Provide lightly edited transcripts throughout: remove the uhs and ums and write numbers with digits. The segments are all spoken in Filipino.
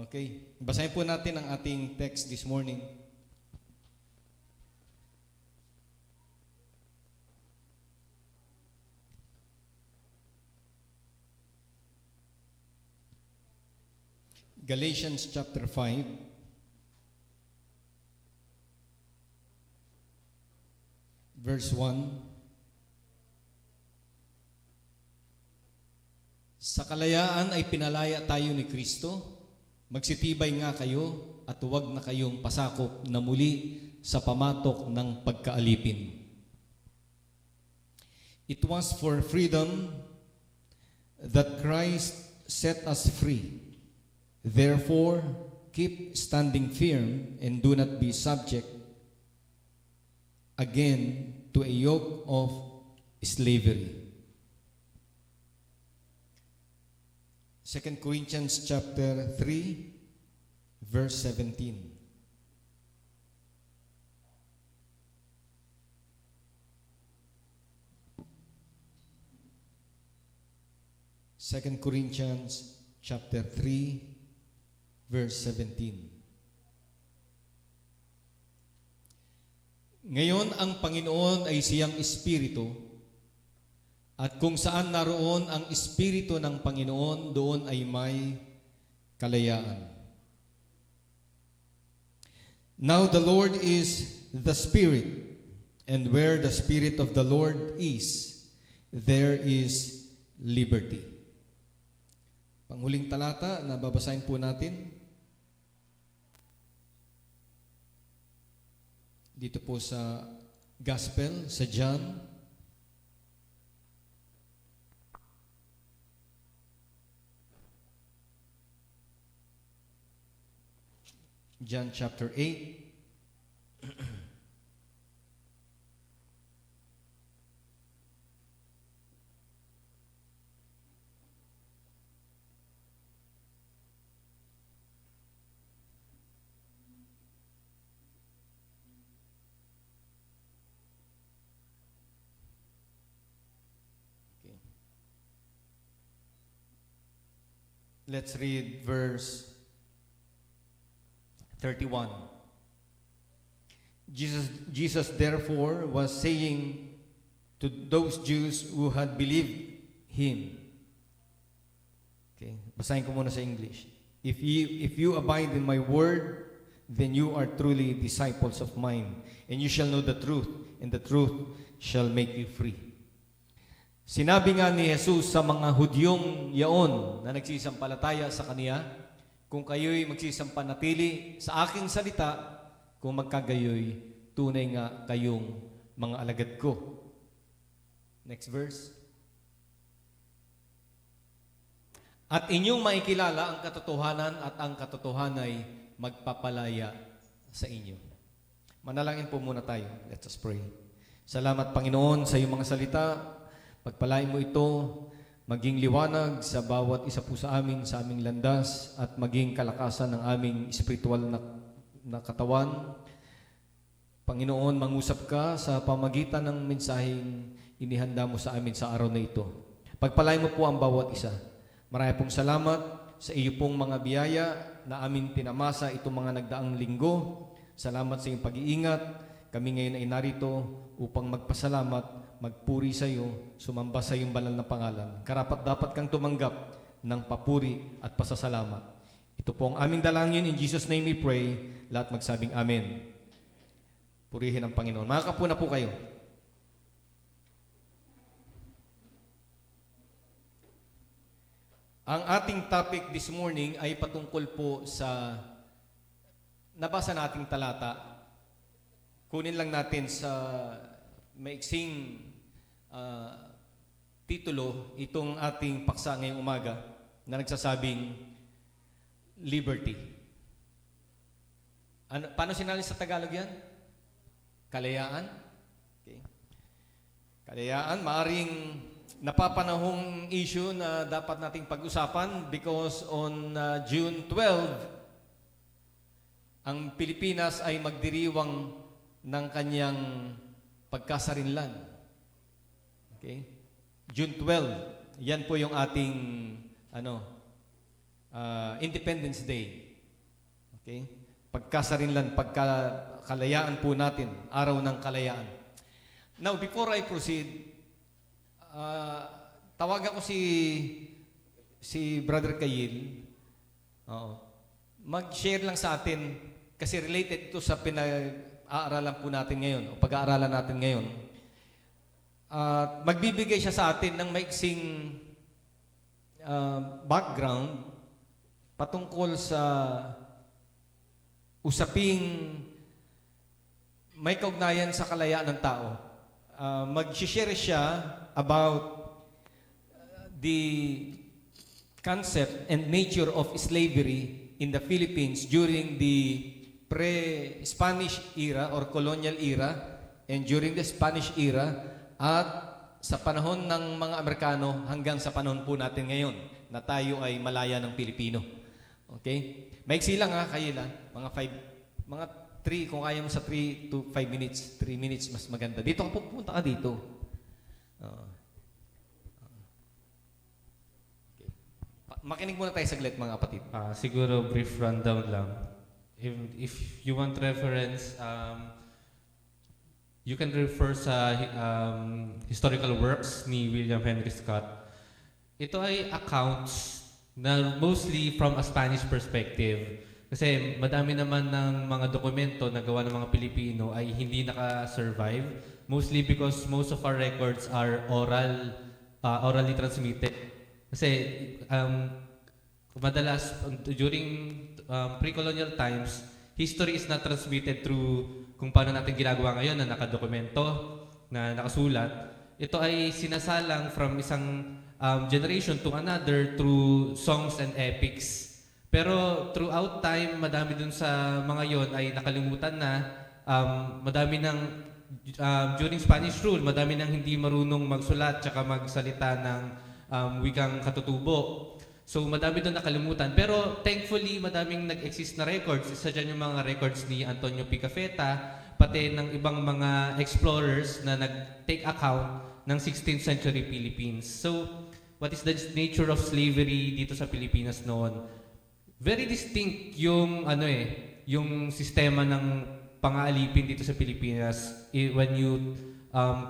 Okay. Basahin po natin ang ating text this morning. Galatians chapter 5, verse 1. Sa kalayaan ay pinalaya tayo ni Kristo. Magsitibay nga kayo at huwag na kayong pasakop na muli sa pamatok ng pagkaalipin. It was for freedom that Christ set us free. Therefore, keep standing firm and do not be subject again to a yoke of slavery. 2 Corinthians chapter 3, verse 17. Second Corinthians chapter 3, verse 17. Ngayon ang Panginoon ay siyang Espiritu, at kung saan naroon ang Espiritu ng Panginoon, doon ay may kalayaan. Now the Lord is the Spirit, and where the Spirit of the Lord is, there is liberty. Panghuling talata na babasahin po natin. Dito po sa Gospel, sa John. John chapter 8. Let's read verse 31. Jesus therefore was saying to those Jews who had believed him. Okay, basahin ko muna sa English. If you abide in my word, then you are truly disciples of mine, and you shall know the truth, and the truth shall make you free. Sinabi nga ni Jesus sa mga Hudyong yaon na nagsisampalataya sa Kaniya, kung kayo'y magsisampanatili sa aking salita, kung magkagayoy, tunay nga kayong mga alagad ko. Next verse. At inyong maikilala ang katotohanan at ang katotohanan ay magpapalaya sa inyo. Manalangin po muna tayo. Let us pray. Salamat Panginoon sa iyong mga salita. Pagpalain mo ito, maging liwanag sa bawat isa po sa aming landas at maging kalakasan ng aming espiritual na katawan. Panginoon, mangusap ka sa pamagitan ng mensaheng inihanda mo sa amin sa araw na ito. Pagpalain mo po ang bawat isa. Marami pong salamat sa iyo pong mga biyaya na amin pinamasa itong mga nagdaang linggo. Salamat sa iyong pag-iingat. Kami ngayon ay narito upang magpasalamat, magpuri sa iyo, sumamba sa iyong banal na pangalan. Karapat dapat kang tumanggap ng papuri at pasasalamat. Ito po ang aming dalangin. In Jesus' name we pray. Lahat magsabing Amen. Purihin ang Panginoon. Makakapo na po kayo. Ang ating topic this morning ay patungkol po sa nabasa nating talata. Kunin lang natin sa maiksing titulo itong ating paksa ngayong umaga na nagsasabing liberty. Paano sinalin sa Tagalog yan? Kalayaan? Okay. Kalayaan, maaring napapanahong issue na dapat nating pag-usapan because on June 12, ang Pilipinas ay magdiriwang ng kanyang pagkasarinlan. Okay? June 12, yan po yung ating Independence Day. Okay? Pagkasarinlan, pagkakalayaan po natin, araw ng kalayaan. Now, before I proceed, tawagan ko si Brother Kayil. Oo. Mag-share lang sa atin kasi related ito sa pinag-aaralan po natin ngayon o pag-aaralan natin ngayon. Magbibigay siya sa atin ng maiksing background patungkol sa usaping may kaugnayan sa kalayaan ng tao. Mag-share siya about the concept and nature of slavery in the Philippines during the pre-Spanish era or colonial era and during the Spanish era at sa panahon ng mga Amerikano hanggang sa panahon po natin ngayon na tayo ay malaya ng Pilipino. Okay? Maiksi lang Kayla. Mga 3, kung kaya mo sa 3 to 5 minutes. 3 minutes mas maganda. Dito ka pupunta ka dito. Okay. Makinig muna tayo saglit mga kapatid. Siguro brief rundown lang. If you want reference, you can refer sa historical works ni William Henry Scott. Ito ay accounts na mostly from a Spanish perspective. Kasi madami naman ng mga dokumento na gawa ng mga Pilipino ay hindi naka-survive. Mostly because most of our records are orally transmitted. Kasi madalas during pre-colonial times, history is not transmitted through kung paano natin ginagawa ngayon na nakadokumento, na nakasulat. Ito ay sinasalang from isang generation to another through songs and epics. Pero throughout time, madami dun sa mga yon ay nakalimutan na. Madami ng, during Spanish rule, madami nang hindi marunong magsulat tsaka magsalita ng wikang katutubo. So madami doon nakalimutan. Pero thankfully, madaming nag-exist na records. Isa dyan yung mga records ni Antonio Picafetta, pati ng ibang mga explorers na nag-take account ng 16th century Philippines. So, what is the nature of slavery dito sa Pilipinas noon? Very distinct yung yung sistema ng pang-aalipin dito sa Pilipinas when you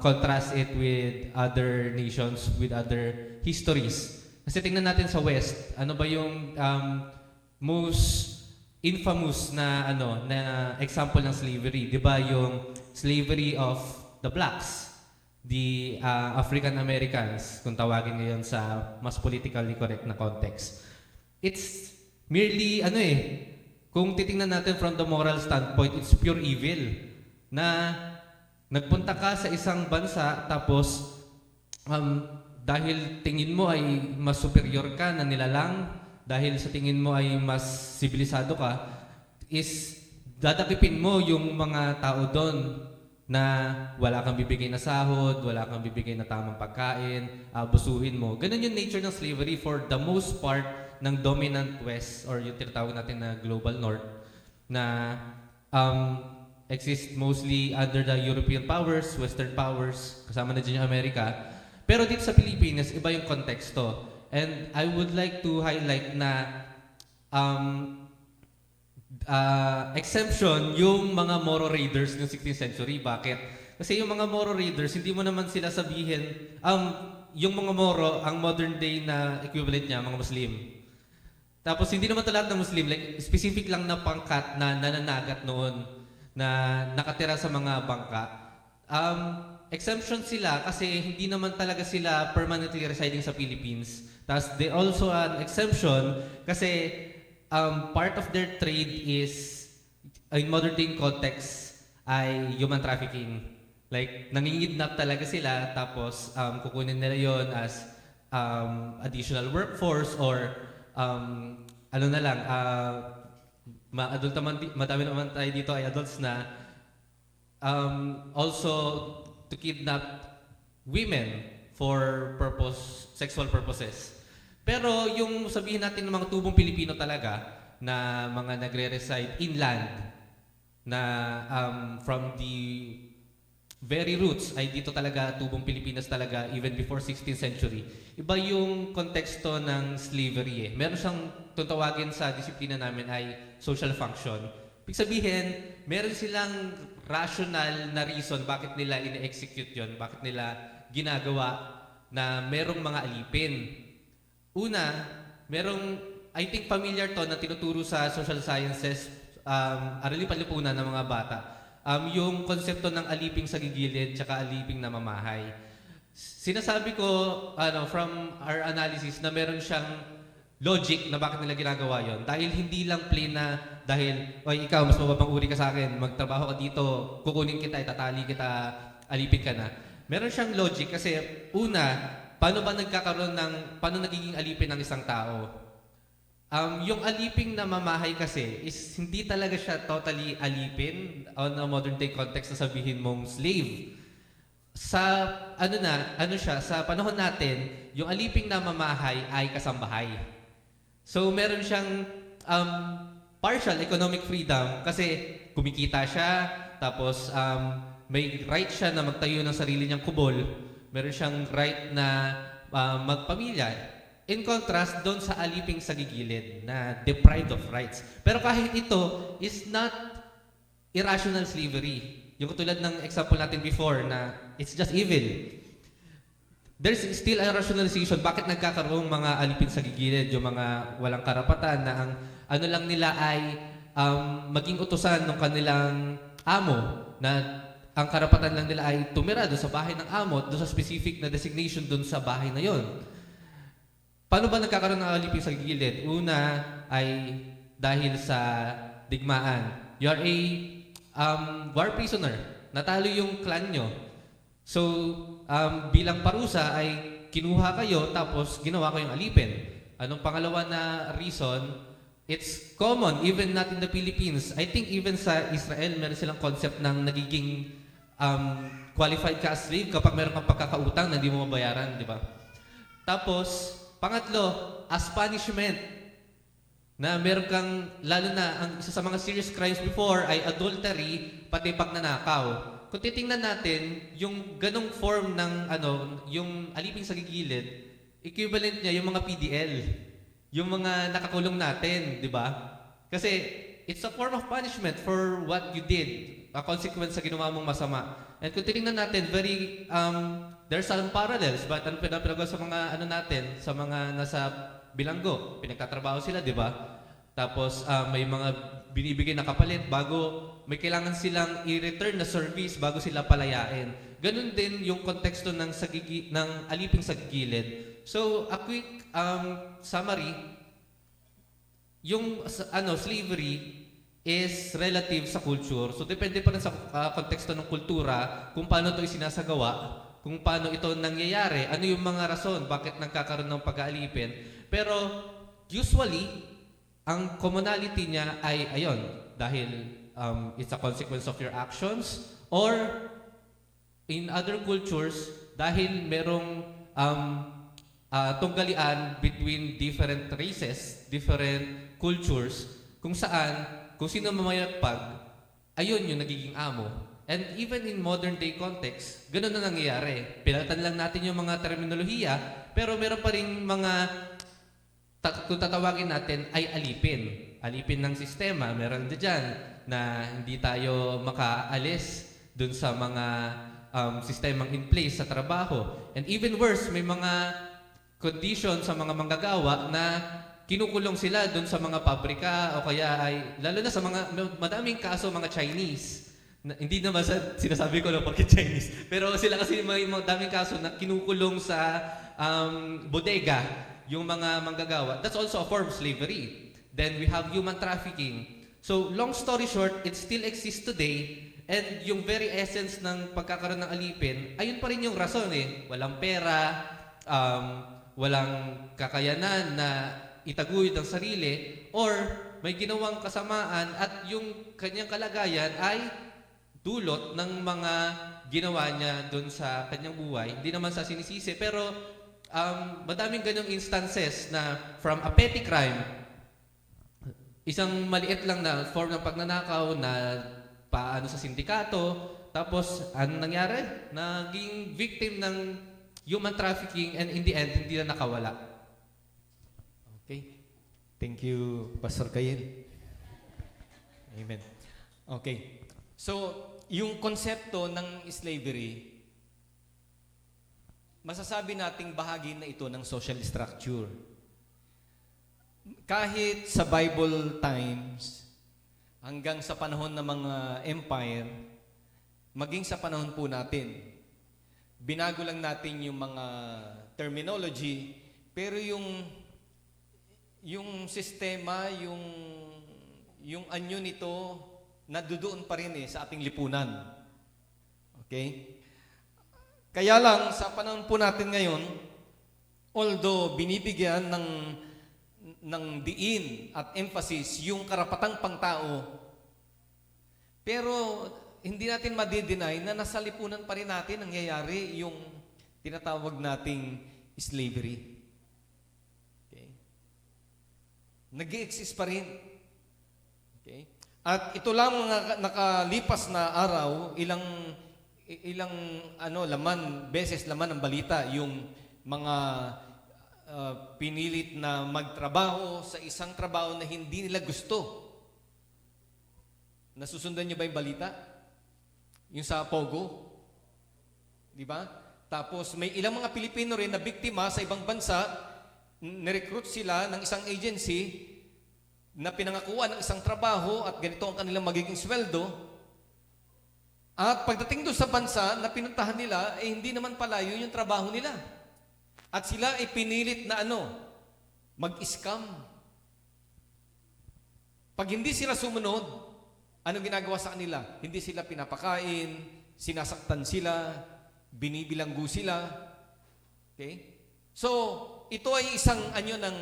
contrast it with other nations, with other histories. Kasi tingnan natin sa West, ano ba yung most infamous na na example ng slavery? 'Di ba yung slavery of the blacks, the African Americans, kung tawagin ngayon sa mas politically correct na context. It's merely kung titingnan natin from the moral standpoint, it's pure evil. Na nagpunta ka sa isang bansa tapos dahil tingin mo ay mas superior ka na nilalang, dahil sa tingin mo ay mas sibilisado ka, is dadakipin mo yung mga tao doon na wala kang bibigay na sahod, wala kang bibigay na tamang pagkain, abusuhin mo. Ganun yung nature ng slavery for the most part ng dominant West or yung tinatawag natin na global North na exist mostly under the European powers, Western powers, kasama na dyan yung Amerika. Pero dito sa Pilipinas, iba yung konteksto. And I would like to highlight na exemption yung mga Moro Raiders ng 16th century. Bakit? Kasi yung mga Moro Raiders, hindi mo naman sila sabihin, yung mga Moro, ang modern day na equivalent niya, mga Muslim. Tapos hindi naman lahat ng Muslim, like specific lang na pangkat na nananagat noon, na nakatira sa mga bangka. Exemption sila kasi hindi naman talaga sila permanently residing sa Philippines. Tapos they also an exemption kasi part of their trade is, in modern day context, ay human trafficking. Like, nangingidnap talaga sila tapos kukunin nila yon as additional workforce or madami naman tayo dito ay adults na also to kidnap women for sexual purposes. Pero yung sabihin natin ng mga tubong Pilipino talaga na mga nagre-reside inland na from the very roots ay dito talaga, tubong Pilipinas talaga, even before 16th century. Iba yung konteksto ng slavery eh. Meron siyang tutawagin sa disiplina namin ay social function. Ibig sabihin, meron silang rational na reason bakit nila ine-execute yon, bakit nila ginagawa na merong mga alipin. Una, merong, I think familiar to na tinuturo sa social sciences, aralin panlipunan ng mga bata. Yung konsepto ng aliping sa gigilid tsaka aliping na mamahay. Sinasabi ko from our analysis na meron siyang logic na bakit nila ginagawa yon. Dahil hindi lang plain na dahil, oy ikaw, mas mababang uri ka sa akin, magtrabaho ka dito, kukunin kita, itatali kita, alipin ka na. Meron siyang logic kasi una, paano nagiging alipin ng isang tao? Yung aliping na mamahay kasi is hindi talaga siya totally alipin on a modern day context na sabihin mong slave. Sa sa panahon natin, yung aliping na mamahay ay kasambahay. So meron siyang partial economic freedom kasi kumikita siya, tapos may right siya na magtayo ng sarili niyang kubol, meron siyang right na magpamilya. In contrast, doon sa aliping sa gigilid na deprived of rights. Pero kahit ito is not irrational slavery. Yung katulad ng example natin before na it's just evil. There's still a rationalization. Bakit nagkakaroong mga alipin sa gigilid, yung mga walang karapatan na ang ano lang nila ay maging utusan ng kanilang amo na ang karapatan lang nila ay tumira doon sa bahay ng amo, doon sa specific na designation doon sa bahay na yon. Paano ba nagkakaroon ng alipin sa gilid? Una ay dahil sa digmaan. You are a war prisoner. Natalo yung clan nyo. So, bilang parusa ay kinuha kayo tapos ginawa kayong alipin. Anong pangalawa na reason? It's common, even not in the Philippines. I think even sa Israel, meron silang concept ng nagiging qualified ka as slave kapag meron kang pagkakautang na hindi mo mabayaran, di ba? Tapos, pangatlo, as punishment, na meron kang, lalo na, ang isa sa mga serious crimes before ay adultery, pati pagnanakaw. Kung titingnan natin, yung ganong form ng, yung aliping sa gigilid, equivalent niya yung mga PDL, yung mga nakakulong natin, di ba? Kasi, it's a form of punishment for what you did, a consequence sa ginawa mong masama. And kung titingnan natin, there's some parallels, but pinagawa sa mga natin, sa mga nasa bilanggo, pinagtatrabaho sila, di ba? Tapos may mga binibigay na kapalit bago may kailangan silang i-return na service bago sila palayain. Ganun din yung konteksto ng aliping sa gilid. So, a quick summary, yung slavery is relative sa culture. So, depende pa rin sa konteksto ng kultura kung paano ito isinasagawa, kung paano ito nangyayari, ano yung mga rason, bakit nagkakaroon ng pag-aalipin. Pero, usually, ang commonality niya ay, dahil it's a consequence of your actions, or in other cultures, dahil merong tunggalian between different races, different cultures, kung sino mamayagpag, ayun yung nagiging amo. And even in modern day context, ganun na nangyayari. Pinalitan lang natin yung mga terminolohiya, pero meron pa rin mga, kung tatawagin natin, ay alipin. Alipin ng sistema. Meron din dyan na hindi tayo makaalis dun sa mga sistemang in place sa trabaho. And even worse, may mga condition sa mga manggagawa na kinukulong sila dun sa mga pabrika o kaya ay, lalo na sa mga, madaming kaso mga Chinese. Hindi naman sinasabi ko lang porque Chinese. Pero sila kasi may daming kaso na kinukulong sa bodega yung mga manggagawa. That's also a form of slavery. Then we have human trafficking. So long story short, it still exists today. And yung very essence ng pagkakaroon ng alipin, ayun pa rin yung rason eh. Walang pera, walang kakayanan na itaguyod ang sarili, or may ginawang kasamaan at yung kanyang kalagayan ay dulot ng mga ginawa niya doon sa kanyang buhay. Hindi naman sa sinisisi, pero madaming ganyang instances na from a petty crime, isang maliit lang na form ng pagnanakaw na paano sa sindikato, tapos ano nangyari? Naging victim ng human trafficking and in the end, hindi na nakawala. Okay. Thank you, Pastor Kayel. Amen. Okay. So, yung konsepto ng slavery, masasabi nating bahagi na ito ng social structure. Kahit sa Bible times, hanggang sa panahon ng mga empire, maging sa panahon po natin, binago lang natin yung mga terminology, pero yung sistema, yung anyo nito, nadudoon pa rin sa ating lipunan. Okay? Kaya lang, sa panahon po natin ngayon, although binibigyan ng diin at emphasis yung karapatang pangtao, pero hindi natin madi-deny na nasa lipunan pa rin natin nangyayari yung tinatawag nating slavery. Okay? Nag-i-exist pa rin. Okay? At ito lang mga nakalipas na araw, ilang beses laman ng balita yung mga pinilit na magtrabaho sa isang trabaho na hindi nila gusto. Nasusundan niyo ba yung balita? Yung sa Pogo? Di ba? Tapos may ilang mga Pilipino rin na biktima sa ibang bansa, nirecruit sila ng isang agency na pinangakuan ng isang trabaho at ganito ang kanilang magiging sweldo. At pagdating doon sa bansa na pinuntahan nila, hindi naman pala yun yung trabaho nila. At sila ay pinilit na mag-scam. Pag hindi sila sumunod, anong ginagawa sa kanila? Hindi sila pinapakain, sinasaktan sila, binibilanggo sila. Okay? So, ito ay isang anyo ng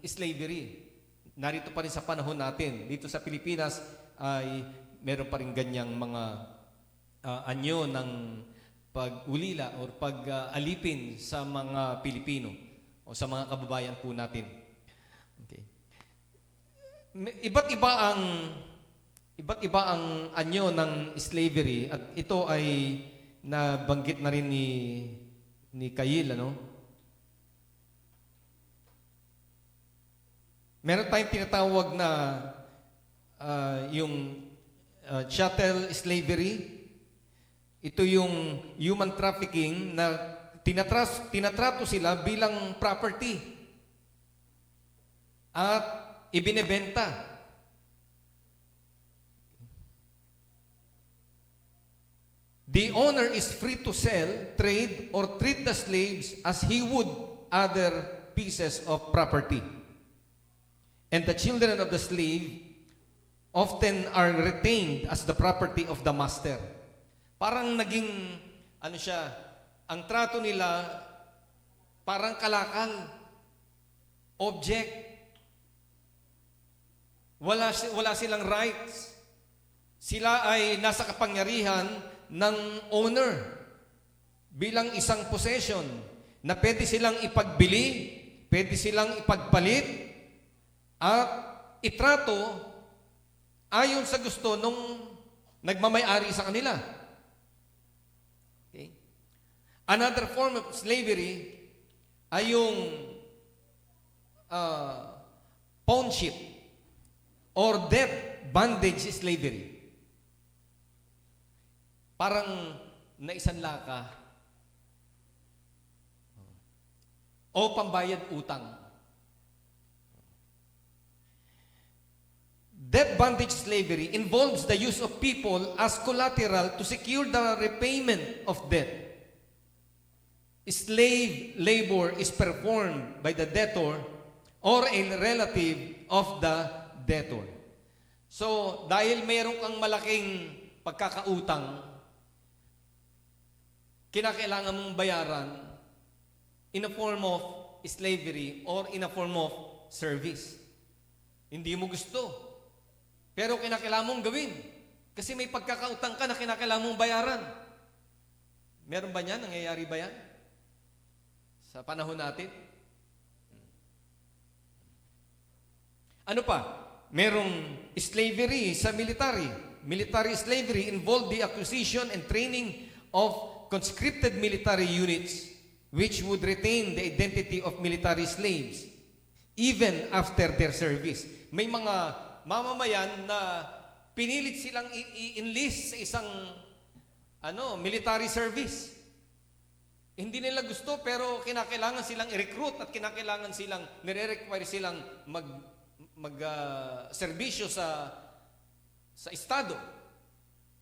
slavery. Narito pa rin sa panahon natin. Dito sa Pilipinas ay meron pa rin ganyang mga anyo ng pag-ulila o pag-alipin sa mga Pilipino o sa mga kababayan po natin. Okay. Iba't iba ang anyo ng slavery at ito ay nabanggit na rin ni Kayil, Meron tayong tinatawag na yung chattel slavery. Ito yung human trafficking na tinatrato sila bilang property at ibinebenta. The owner is free to sell, trade, or treat the slaves as he would other pieces of property. And the children of the slave often are retained as the property of the master. Parang naging, ang trato nila, parang kalakal, object. Wala silang rights. Sila ay nasa kapangyarihan ng owner bilang isang possession na pwede silang ipagbili, pwede silang ipagpalit, at itrato ayon sa gusto nung nagmamay-ari sa kanila. Okay? Another form of slavery ay yung pawnship or debt bondage slavery. Parang naisanla ka o pambayad utang. Debt bondage slavery involves the use of people as collateral to secure the repayment of debt. Slave labor is performed by the debtor or a relative of the debtor. So, dahil mayroon kang malaking pagkakautang, kinakailangan mong bayaran in a form of slavery or in a form of service. Hindi mo gusto. Pero kinakailangan mong gawin. Kasi may pagkakautang ka na kinakailangan mong bayaran. Meron ba niyan? Nangyayari ba yan? Sa panahon natin? Ano pa? Merong slavery sa military. Military slavery involved the acquisition and training of conscripted military units which would retain the identity of military slaves even after their service. May mga mamamayan na pinilit silang i-enlist sa isang military service. Hindi nila gusto pero kinakailangan silang i-recruit at kinakailangan silang nire-require silang serbisyo sa estado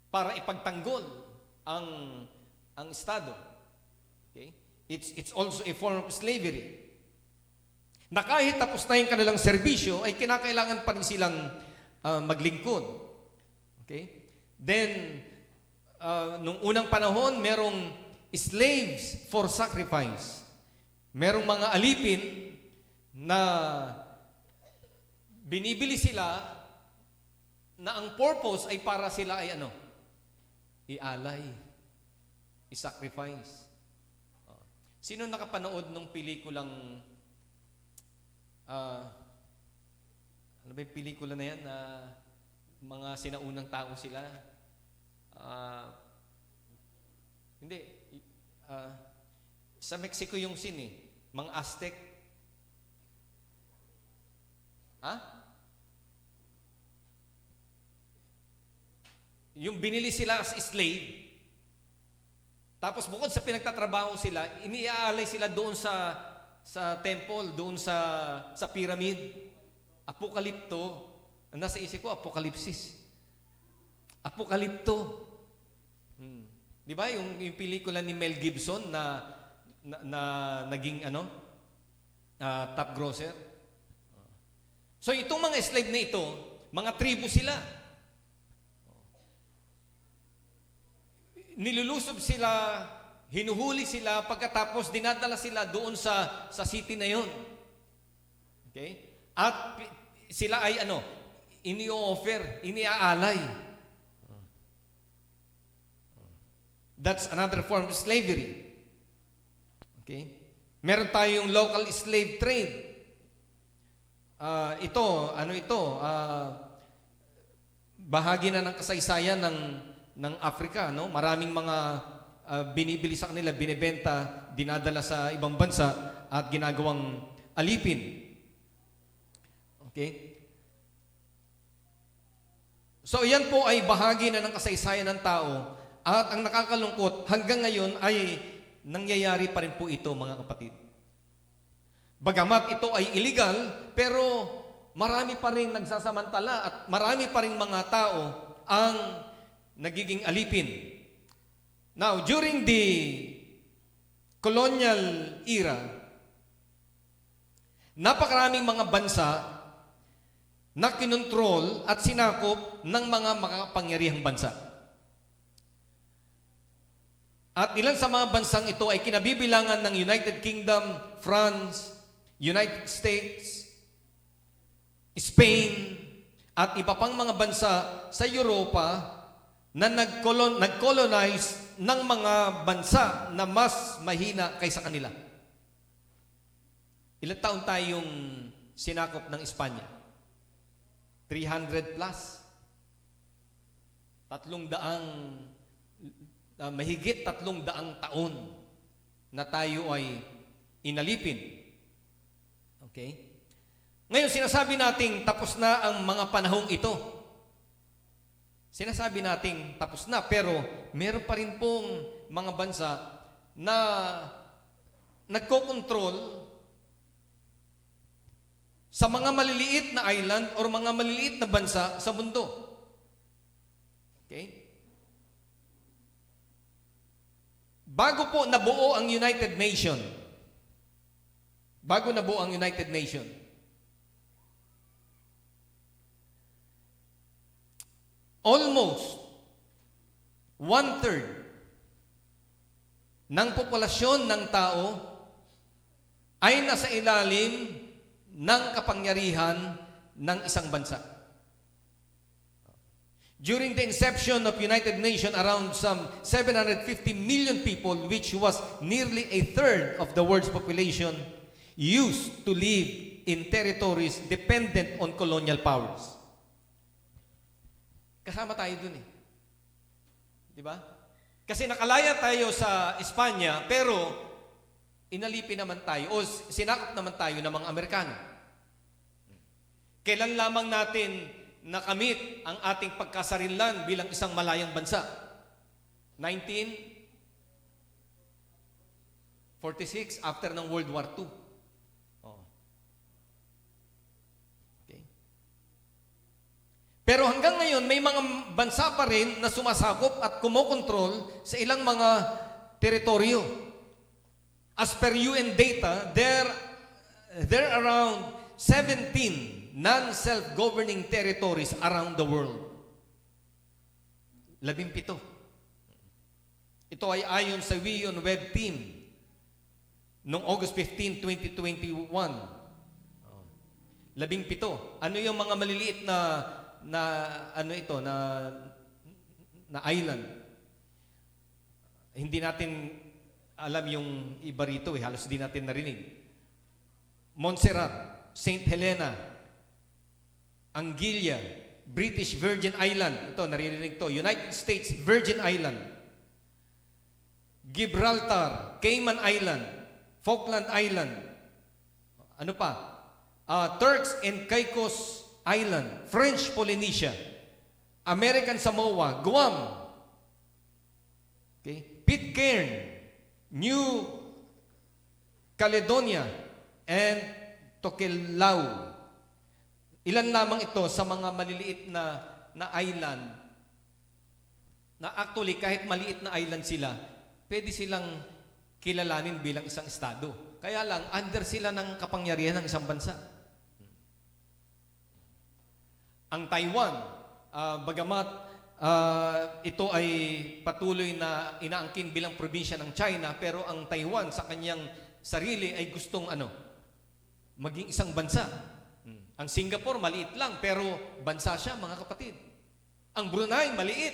para ipagtanggol ang estado. Okay? It's also a form of slavery. Na kahit tapos na yung kanilang serbisyo ay kinakailangan pa rin silang maglingkod. Okay? Then nung unang panahon merong slaves for sacrifice. Merong mga alipin na binibili sila na ang purpose ay para sila ay ialay, i-sacrifice. Sino nakapanood ng pelikulang ano ba yung pelikula na yan na mga sinaunang tao sila? Hindi. Sa Mexico yung scene mga Aztec. Yung binili sila as slave. Tapos bukod sa pinagtatrabaho sila, iniaalay sila doon sa temple, doon sa pyramid. Apokalipto. Nasa isip ko, apokalipsis. Apokalipto. Di ba yung pelikula ni Mel Gibson na naging top grosser? So itong mga slave na ito, mga tribo sila. Nilulusob sila, hinuhuli sila, pagkatapos dinadala sila doon sa city na yon. Okay? At sila ay ini-offer, iniaalay. That's another form of slavery. Okay? Meron tayong local slave trade. Bahagi na ng kasaysayan ng Africa, no? Maraming mga binibili sa kanila, binebenta, dinadala sa ibang bansa at ginagawang alipin. Okay? So, yan po ay bahagi na ng kasaysayan ng tao. At ang nakakalungkot, hanggang ngayon ay nangyayari pa rin po ito, mga kapatid. Bagamat ito ay illegal, pero marami pa rin nagsasamantala at marami pa rin mga tao ang nagiging alipin. Now, during the colonial era, napakaraming mga bansa na kinontrol at sinakop ng mga makapangyarihang bansa. At ilan sa mga bansang ito ay kinabibilangan ng United Kingdom, France, United States, Spain, at iba pang mga bansa sa Europa na nag-colonize ng mga bansa na mas mahina kaysa kanila. Ilang taon tayong sinakop ng Espanya? 300 plus. 300 mahigit 300 taon na tayo ay inalipin. Okay? Ngayon, sinasabi nating tapos na ang mga panahong ito. Sinasabi nating tapos na, pero meron pa rin pong mga bansa na nagkokontrol sa mga maliliit na island or mga maliliit na bansa sa mundo. Okay? Bago po nabuo ang United Nation, almost 1/3 ng populasyon ng tao ay nasa ilalim ng kapangyarihan ng isang bansa. During the inception of United Nations, around some 750 million people, which was nearly a third of the world's population, used to live in territories dependent on colonial powers. Kasama tayo dun eh. Di ba? Kasi nakalaya tayo sa Espanya, pero inalipin naman tayo o sinakop naman tayo ng mga Amerikano. Kailan lamang natin nakamit ang ating pagkasarinlan bilang isang malayang bansa? 1946, after ng World War II. Oh. Okay. Pero hanggang ngayon, may mga bansa pa rin na sumasakop at kumokontrol sa ilang mga teritoryo. As per UN data, there are around 17 non-self-governing territories around the world. 17. Ito ay ayon sa WION Web Team noong August 15, 2021. 17. Ano yung mga maliliit na island? Hindi natin alam yung iba rito halos di natin narinig. Montserrat, St. Helena, Anguilla, British Virgin Island. Ito, naririnig to. United States Virgin Island. Gibraltar, Cayman Island, Falkland Island. Ano pa? Turks and Caicos Island, French Polynesia, American Samoa, Guam, okay? Pitcairn, New Caledonia, and Tokelau. Ilan lamang ito sa mga maliliit na island na actually kahit maliit na island sila, pwede silang kilalanin bilang isang estado. Kaya lang, under sila ng kapangyarihan ng isang bansa. Ang Taiwan, bagamat ito ay patuloy na inaangkin bilang probinsya ng China, pero ang Taiwan sa kanyang sarili ay gustong maging isang bansa. Ang Singapore, maliit lang, pero bansa siya, mga kapatid. Ang Brunei, maliit.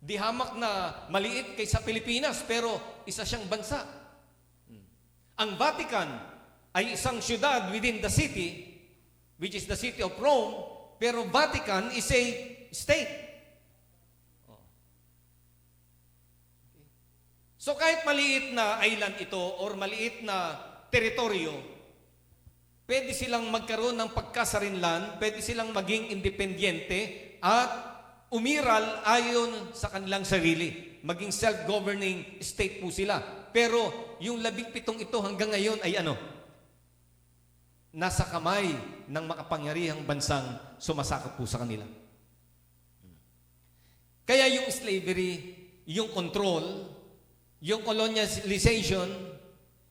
Di hamak na maliit kaysa Pilipinas, pero isa siyang bansa. Ang Vatican ay isang syudad within the city, which is the city of Rome, pero Vatican is a state. So kahit maliit na island ito or maliit na teritoryo, pwede silang magkaroon ng pagkasarinlan, pwede silang maging independyente at umiral ayon sa kanilang sarili. Maging self-governing state po sila. Pero yung 17 ito hanggang ngayon ay nasa kamay ng makapangyarihang bansang sumasakop po sa kanila. Kaya yung slavery, yung control, yung colonialization,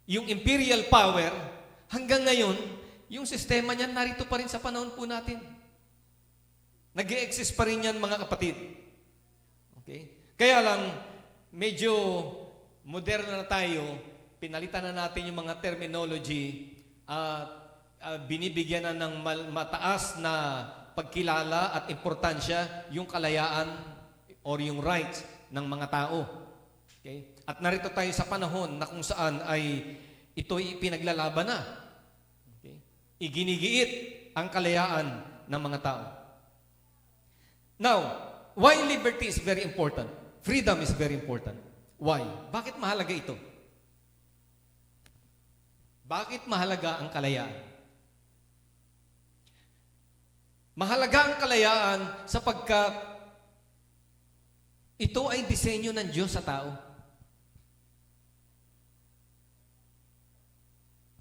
yung imperial power, hanggang ngayon, yung sistema niyan narito pa rin sa panahon po natin. Nag-i-exist pa rin yan, mga kapatid. Okay? Kaya lang, medyo moderno na tayo, pinalitan na natin yung mga terminology at binibigyan na ng mataas na pagkilala at importansya yung kalayaan or yung rights ng mga tao. Okay? At narito tayo sa panahon na kung saan ay ito'y pinaglalaban na. Okay? Iginigiit ang kalayaan ng mga tao. Now, why liberty is very important? Freedom is very important. Why? Bakit mahalaga ito? Bakit mahalaga ang kalayaan? Mahalaga ang kalayaan sapagkat ito ay disenyo ng Diyos sa tao.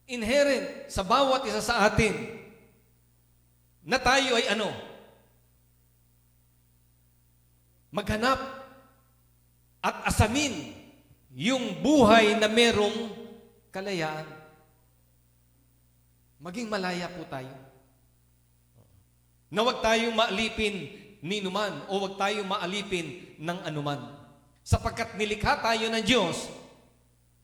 Inherent sa bawat isa sa atin na tayo ay maghanap at asamin yung buhay na merong kalayaan. Maging malaya po tayo. Na huwag tayong maalipin ni numan o huwag tayong maalipin ng anuman. Sapagkat nilikha tayo ng Diyos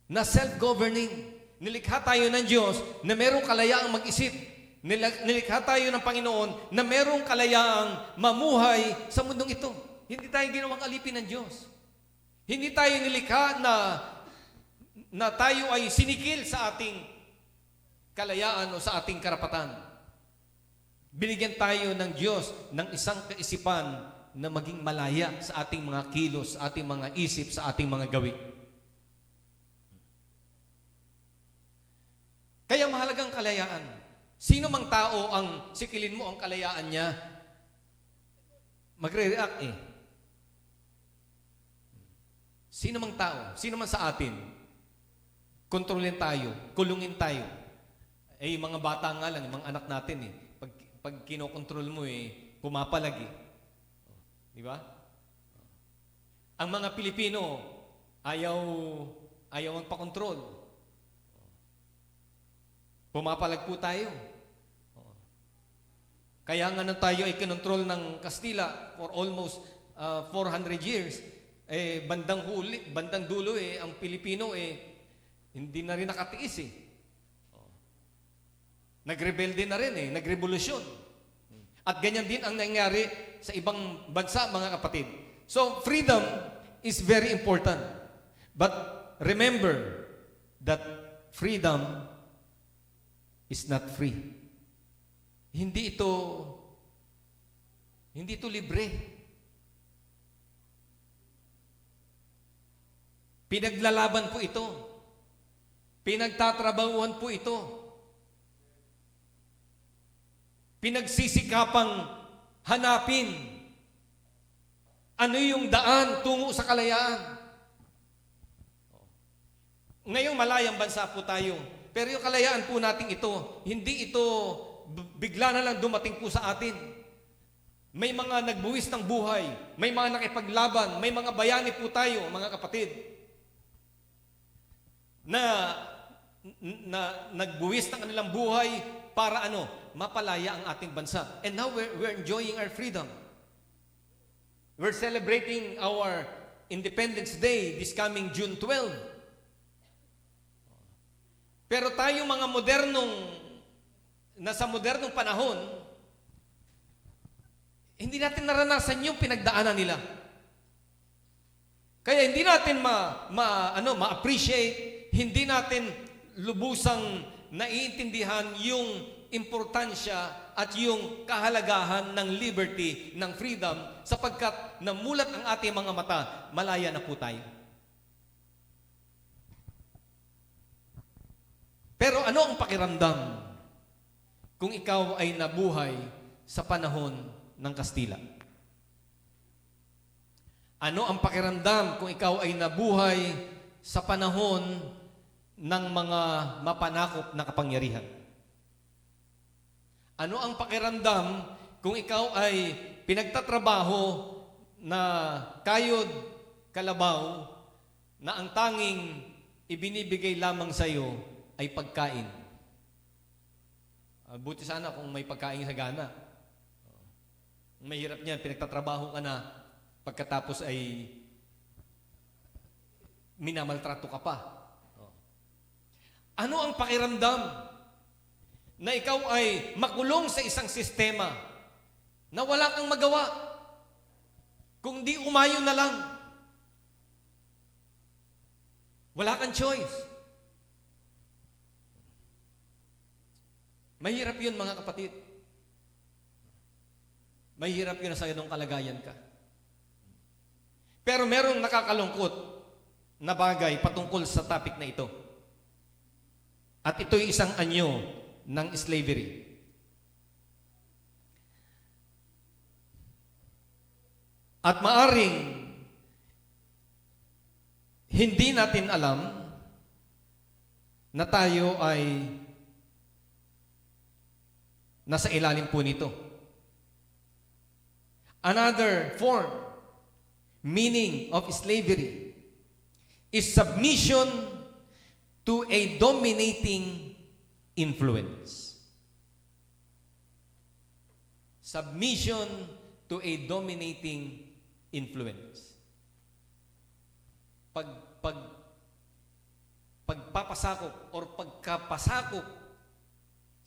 na self-governing. Nilikha tayo ng Diyos na merong kalayaang mag-isip. Nilikha tayo ng Panginoon na merong kalayaang mamuhay sa mundong ito. Hindi tayo ginawang alipin ng Diyos. Hindi tayo nilikha na tayo ay sinikil sa ating kalayaan o sa ating karapatan. Binigyan tayo ng Diyos ng isang kaisipan na maging malaya sa ating mga kilos, sa ating mga isip, sa ating mga gawi. Kaya mahalagang kalayaan. Sino mang tao ang sikilin mo ang kalayaan niya, magre-react eh. Sino mang tao, sino man sa atin, kontrolin tayo, kulungin tayo. Eh, mga bata nga lang, mga anak natin eh. Pag kinokontrol mo eh, pumapalag eh. Di ba? Ang mga Pilipino, ayaw magpakontrol. Pumapalag po tayo. Kaya nga nang tayo ay kinontrol ng Kastila for almost 400 years, eh, bandang dulo eh, ang Pilipino eh, hindi na rin nakatiis eh. Nagrebelde na rin eh, nagrevolusyon. At ganyan din ang nangyari sa ibang bansa, mga kapatid. So, freedom is very important. But remember that freedom is not free. Hindi ito libre. Pinaglalaban po ito. Pinagtatrabahuhan po ito. Pinagsisikapang hanapin ano yung daan tungo sa kalayaan. Ngayong malayang bansa po tayo, pero yung kalayaan po nating ito, hindi ito bigla na lang dumating po sa atin. May mga nagbuwis ng buhay, may mga nakipaglaban, may mga bayani po tayo, mga kapatid, na nagbuwis ng kanilang buhay para mapalaya ang ating bansa. And now we're enjoying our freedom. We're celebrating our Independence Day this coming June 12. Pero tayo mga nasa modernong panahon, hindi natin naranasan yung pinagdaanan nila. Kaya hindi natin ma-appreciate, hindi natin lubusang naiintindihan yung importansya at yung kahalagahan ng liberty, ng freedom, sapagkat namulat ang ating mga mata, malaya na po tayo. Pero ano ang pakiramdam kung ikaw ay nabuhay sa panahon ng Kastila? Ano ang pakiramdam kung ikaw ay nabuhay sa panahon ng mga mapanakop na kapangyarihan? Ano ang pakiramdam kung ikaw ay pinagtatrabaho na kayod kalabaw na ang tanging ibinibigay lamang sa iyo ay pagkain? Buti sana kung may pagkain sa gana. Mahirap niyan, pinagtatrabaho ka na, pagkatapos ay minamaltrato ka pa. Ano ang pakiramdam na ikaw ay makulong sa isang sistema na wala kang magawa, kung di umayon na lang? Wala kang choice. Mahirap yun, mga kapatid. Mahirap yun na sa ganong kalagayan ka. Pero merong nakakalungkot na bagay patungkol sa topic na ito. At ito'y isang anyo ng slavery. At maaring hindi natin alam na tayo ay nasa ilalim po nito. Another form, meaning of slavery, is submission to a dominating influence. Submission to a dominating influence. Pagpapasakop or pagkapasakop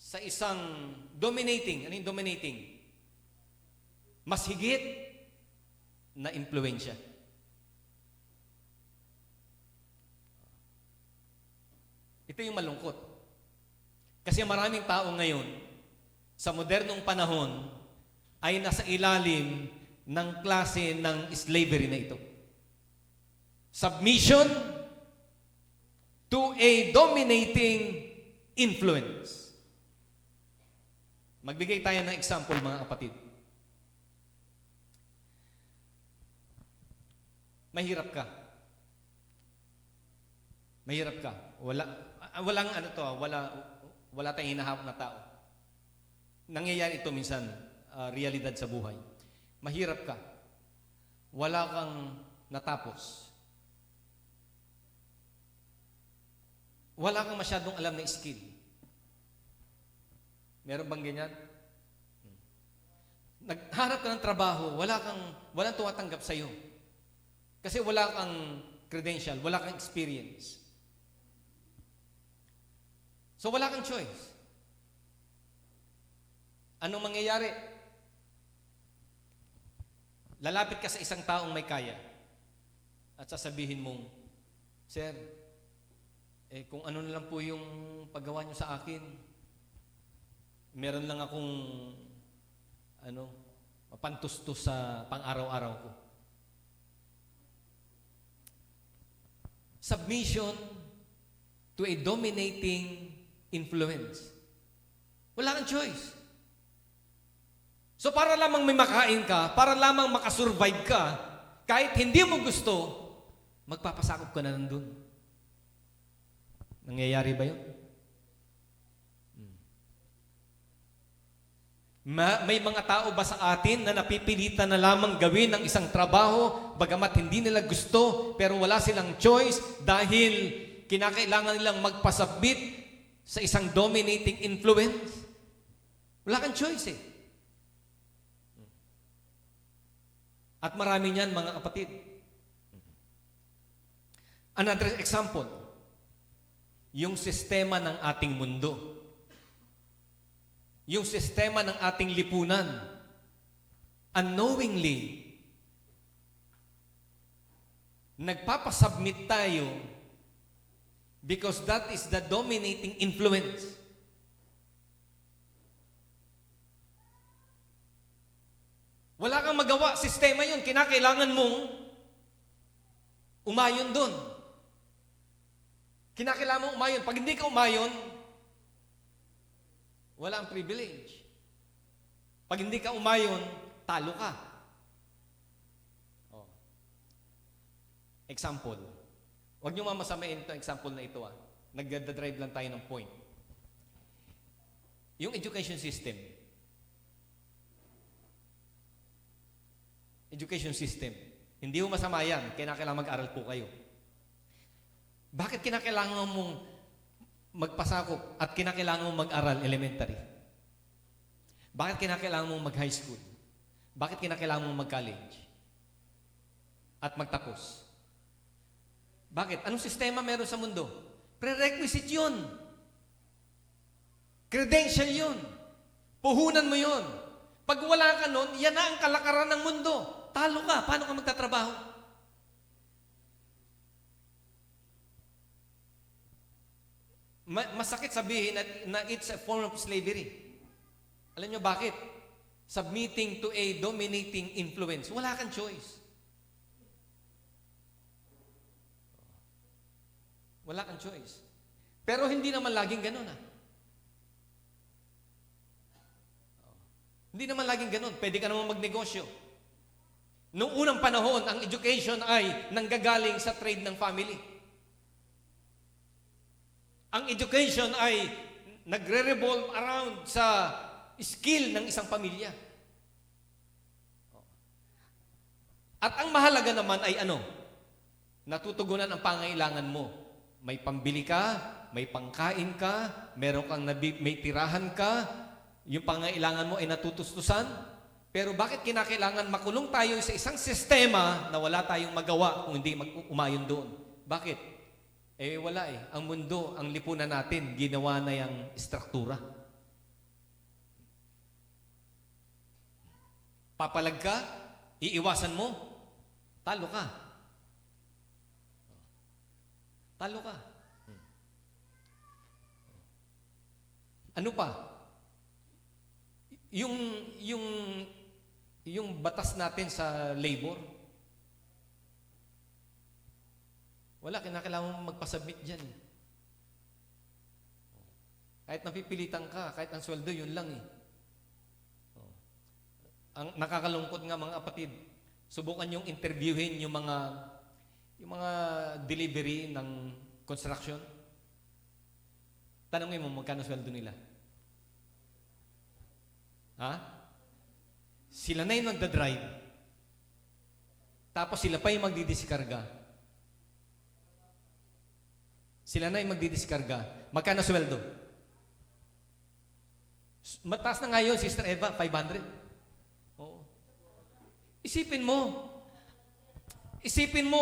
sa isang dominating, ano yung dominating? Mas higit na impluwensya. Ito yung malungkot. Kasi maraming tao ngayon, sa modernong panahon, ay nasa ilalim ng klase ng slavery na ito. Submission to a dominating influence. Magbigay tayo ng example, mga kapatid. Mahirap ka. Mahirap ka. Wala tayong hinahawak na tao. Nangyayari ito minsan, realidad sa buhay. Mahirap ka. Wala kang natapos. Wala kang masyadong alam na skill. Meron bang ganyan? Nagharap ka ng trabaho, walang tumatanggap sa'yo. Kasi wala kang credential, wala kang experience. So wala kang choice. Anong mangyayari? Lalapit ka sa isang taong may kaya at sasabihin mong, Sir, kung ano na lang po yung paggawa nyo sa akin, meron lang akong mapantustos sa pang-araw-araw ko. Submission to a dominating influence. Wala kang choice. So para lamang may makain ka, para lamang makasurvive ka, kahit hindi mo gusto, magpapasakop ka na nandun. Nangyayari ba yun? May mga tao ba sa atin na napipilitan na lamang gawin ang isang trabaho bagamat hindi nila gusto pero wala silang choice dahil kinakailangan nilang magpasubmit sa isang dominating influence? Wala kang choice eh. At marami niyan, mga kapatid. Another example, yung sistema ng ating mundo. Yung sistema ng ating lipunan. Unknowingly, nagpapasubmit tayo because that is the dominating influence. Wala kang magawa. Sistema yun. Kinakailangan mong umayon dun. Kinakailangan mong umayon. Pag hindi ka umayon, wala ang privilege. Pag hindi ka umayon, talo ka. Oh. Example. Huwag niyo mamasamain itong example na ito. Nagdadrive lang tayo ng point. Yung education system. Education system. Hindi mo masama yan. Kinakailangan mag-aral po kayo. Bakit kinakailangan mong magpasakop at kinakailangan mong mag-aral elementary? Bakit kinakailangan mong mag-high school? Bakit kinakailangan mong mag-college? At magtapos? Bakit? Anong sistema meron sa mundo? Prerequisite yun. Credential yun. Puhunan mo yun. Pag wala ka nun, yan na ang kalakaran ng mundo. Talo ka. Paano ka magtatrabaho? Masakit sabihin na it's a form of slavery. Alam nyo bakit? Submitting to a dominating influence. Wala kang choice. Wala kang choice. Pero hindi naman laging ganun. Hindi naman laging ganun. Pwede ka naman magnegosyo. Noong unang panahon, ang education ay nanggagaling sa trade ng family. Ang education ay nagre-revolve around sa skill ng isang pamilya. At ang mahalaga naman ay natutugunan ang pangailangan mo. May pambili ka, may pangkain ka, meron kang may tirahan ka, yung pangailangan mo ay natutustusan. Pero bakit kinakailangan makulong tayo sa isang sistema na wala tayong magawa kung hindi umayon doon? Bakit? Wala eh. Ang mundo, ang lipunan natin, ginawa na yung struktura. Papalag ka, iiwasan mo, talo ka. Talo ka. Ano pa? Yung yung batas natin sa labor. Wala, kinakailangan mong magpasubmit dyan. Kahit napipilitan ka, kahit ang sweldo, yun lang eh. Ang nakakalungkot nga mga kapatid, subukan yung interviewin yung mga delivery ng construction. Tanongin mo magkano sweldo nila. Ha? Sila na yung nagda-drive. Tapos sila pa yung magdidiskarga. Sila na yung magdidiskarga. Magkano sweldo? Mataas na ngayon, Sister Eva, 500. Oo. Isipin mo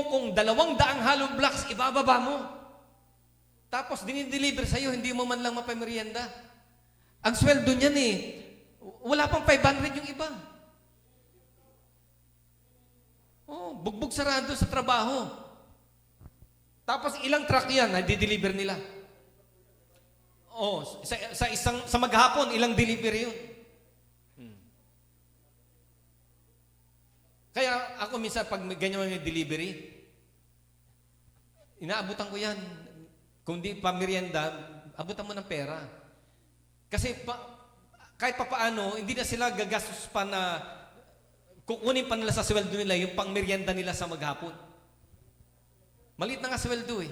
kung 200 hollow blocks ibababa mo. Tapos dinideliver sa'yo, hindi mo man lang mapamerienda. Ang sweldo niyan wala pang 500 yung iba. Oh, bugbog sarado sa trabaho. Tapos ilang truck yan na di-deliver nila? Oh, sa maghapon, ilang delivery yun? Kaya ako minsan pag ganyan may delivery, inaabutan ko yan. Kung di pa merienda, abutan mo ng pera. Kasi kahit papaano, hindi na sila gagastos pa na kukunin pa nila sa sweldo nila yung pang merienda nila sa maghapon. Maliit na nga sweldo eh.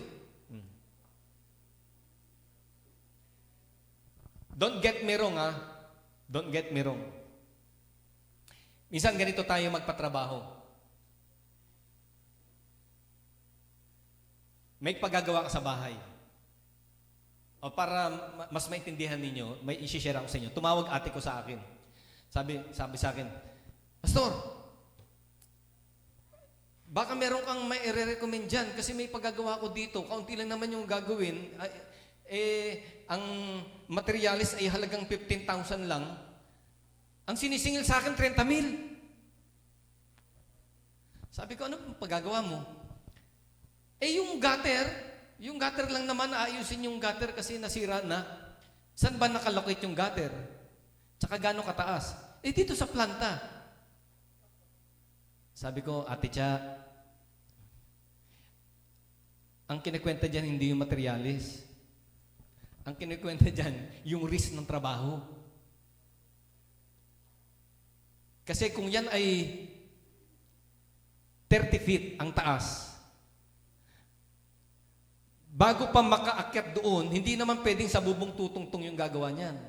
Don't get me wrong Don't get me wrong. Minsan ganito tayo magpatrabaho. May paggagawa ka sa bahay. O para mas maintindihan ninyo, may i-share ako sa inyo. Tumawag ate ko sa akin. Sabi sa akin, Pastor, baka meron kang may i-recommend dyan kasi may paggagawa ko dito. Kaunti lang naman yung gagawin. Ang materialis ay halagang 15,000 lang. Ang sinisingil sa akin, 30,000. Sabi ko, ano paggagawa mo? Yung gutter lang naman, aayusin yung gutter kasi nasira na. Saan ba nakalocate yung gutter? Tsaka gaano kataas? Dito sa planta. Sabi ko, Ate Cha, ang kinikwenta dyan hindi yung materialis. Ang kinikwenta dyan, yung risk ng trabaho. Kasi kung yan ay 30 feet ang taas, bago pa makaakyat doon, hindi naman pwedeng sa bubong tutungtong yung gagawa niyan.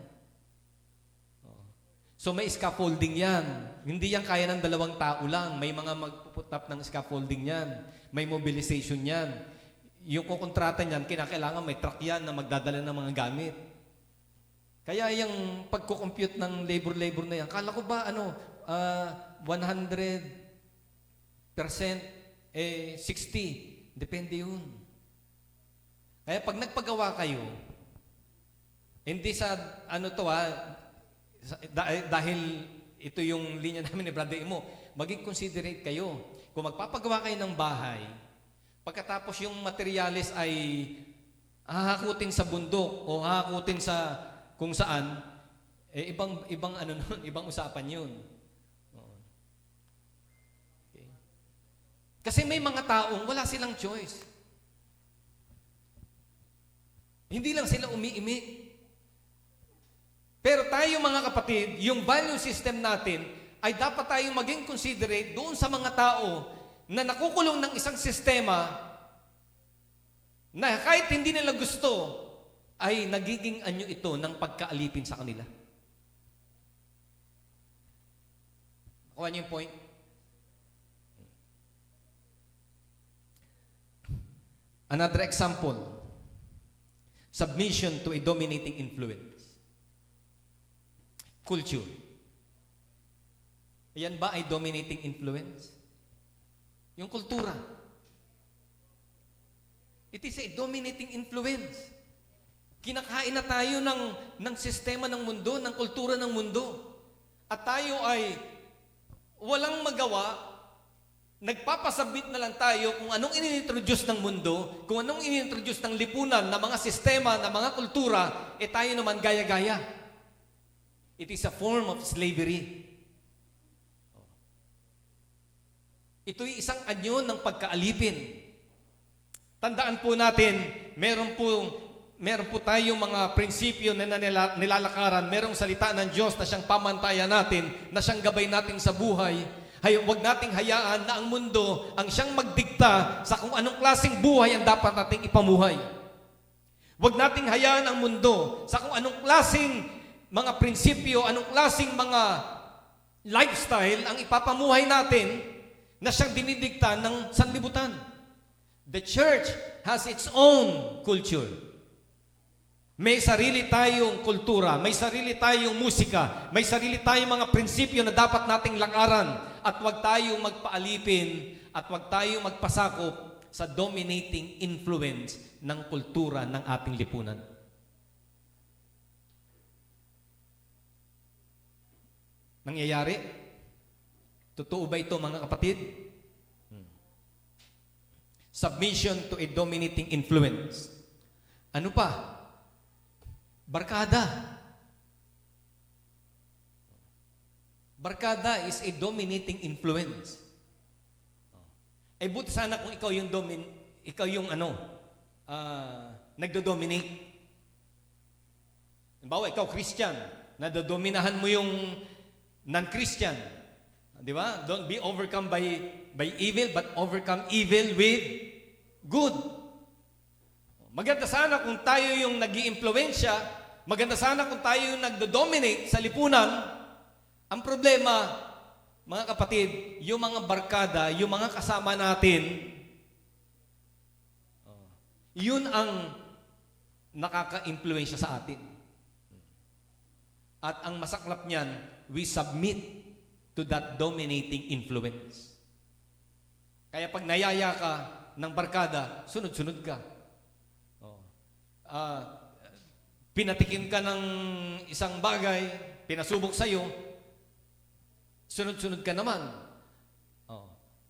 So may scaffolding yan. Hindi yan kaya ng 2 tao lang. May mga magpuput up ng scaffolding yan. May mobilization yan. Yung kukontrata niyan, kinakailangan may truck yan na magdadala ng mga gamit. Kaya yung pagkukompute ng labor na yan, kala ko ba 100%, 60. Depende yun. Kaya pag nagpagawa kayo, hindi sa dahil ito yung linya namin ni Brother Imo, maging considerate kayo. Kung magpapagawa kayo ng bahay, pagkatapos yung materialis ay hahakutin sa bundok o hahakutin sa kung saan, ibang usapan yun. Okay. Kasi may mga taong wala silang choice. Hindi lang sila umiimik. Pero tayo mga kapatid, yung value system natin ay dapat tayong maging considerate doon sa mga tao na nakukulong ng isang sistema na kahit hindi nila gusto, ay nagiging anyo ito ng pagkaalipin sa kanila. Nakuha niyo yung point? Another example, submission to a dominating influence. Culture. Yan ba ay dominating influence? Yung kultura. It is a dominating influence. Kinakain na tayo ng sistema ng mundo, ng kultura ng mundo. At tayo ay walang magawa, nagpapasabit na lang tayo kung anong inintroduce ng mundo, kung anong inintroduce ng lipunan, na mga sistema, na mga kultura, tayo naman gaya-gaya. It is a form of slavery. Ito'y isang anyo ng pagkaalipin. Tandaan po natin, meron po tayong mga prinsipyo na nilalakaran, merong salita ng Diyos na siyang pamantayan natin, na siyang gabay natin sa buhay. Huwag nating hayaan na ang mundo ang siyang magdikta sa kung anong klaseng buhay ang dapat nating ipamuhay. Huwag nating hayaan ang mundo sa kung anong klaseng mga prinsipyo, anong klaseng mga lifestyle ang ipapamuhay natin na siyang dinidikta ng sanlibutan. The church has its own culture. May sarili tayong kultura, may sarili tayong musika, may sarili tayong mga prinsipyo na dapat nating lakaran at huwag tayong magpaalipin at huwag tayong magpasakop sa dominating influence ng kultura ng ating lipunan. Nangyayari? Totoo ba ito, mga kapatid? Submission to a dominating influence. Ano pa? Barkada. Barkada is a dominating influence. Buti sana kung ikaw yung nagdo-dominate. Halimbawa, ikaw Christian, nadodominahan mo yung non-Christian. Di ba? Don't be overcome by evil, but overcome evil with good. Maganda sana kung tayo yung nag-iimpluwensya, maganda sana kung tayo yung nagdo-dominate sa lipunan. Ang problema, mga kapatid, yung mga barkada, yung mga kasama natin, yun ang nakaka-impluwensya sa atin. At ang masaklap niyan, we submit to that dominating influence. Kaya pag nayaya ka ng barkada, sunod-sunod ka. Pinatikim ka ng isang bagay, pinasubok sa'yo, sunod-sunod ka naman.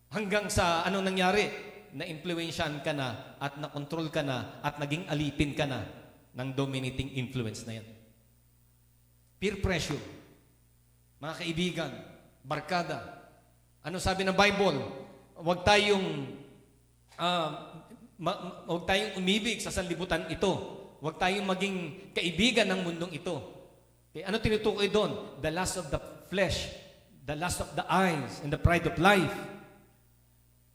Hanggang sa anong nangyari? Na-influensyan ka na at na-control ka na at naging alipin ka na ng dominating influence na yan. Peer pressure. Mga kaibigan, barkada. Ano sabi ng Bible? Huwag tayong umibig sa sanlibutan ito. Huwag tayong maging kaibigan ng mundong ito. Okay, ano tinutukoy doon? The lust of the flesh, the lust of the eyes, and the pride of life.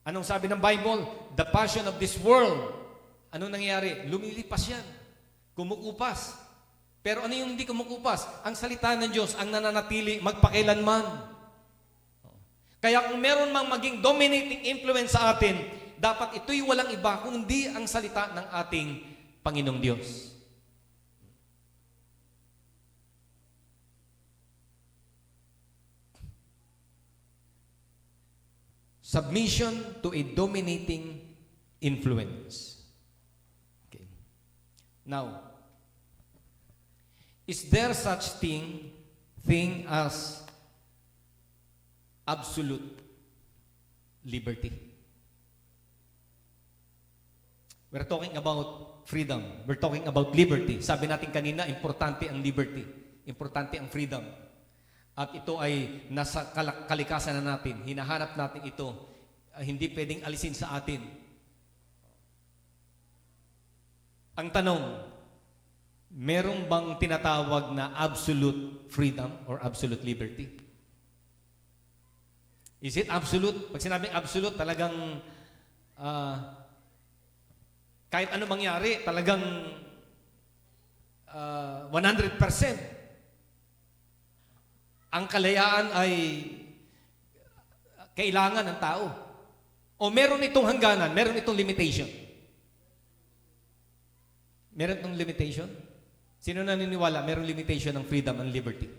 Anong sabi ng Bible? The passion of this world. Anong nangyayari? Lumilipas yan. Kumukupas. Pero ano yung hindi kumukupas? Ang salita ng Diyos ang nananatili magpakailanman. Kaya kung meron mang maging dominating influence sa atin, dapat ito'y walang iba kundi ang salita ng ating Panginoong Diyos. Submission to a dominating influence. Okay. Now, is there such thing as absolute liberty? We're talking about freedom. We're talking about liberty. Sabi natin kanina, importante ang liberty. Importante ang freedom. At ito ay nasa kalikasan na natin. Hinahanap natin ito. Hindi pwedeng alisin sa atin. Ang tanong, merong bang tinatawag na absolute freedom or absolute liberty? Is it absolute? Pag sinabing absolute, talagang kahit ano mangyari, talagang 100%. Ang kalayaan ay kailangan ng tao. O meron itong hangganan, meron itong limitation. Meron itong limitation? Sino naniniwala meron limitation ng freedom and liberty?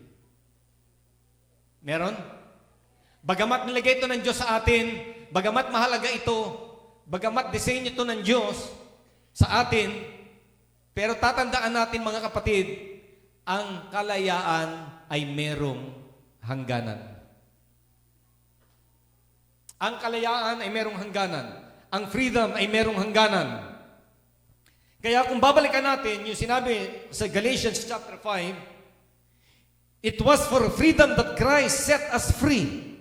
Meron? Bagamat nilagay ito ng Diyos sa atin, bagamat mahalaga ito, bagamat disenyo ito ng Diyos sa atin, pero tatandaan natin mga kapatid, ang kalayaan ay merong hangganan. Ang kalayaan ay merong hangganan. Ang freedom ay merong hangganan. Kaya kung babalikan natin yung sinabi sa Galatians chapter 5, it was for freedom that Christ set us free.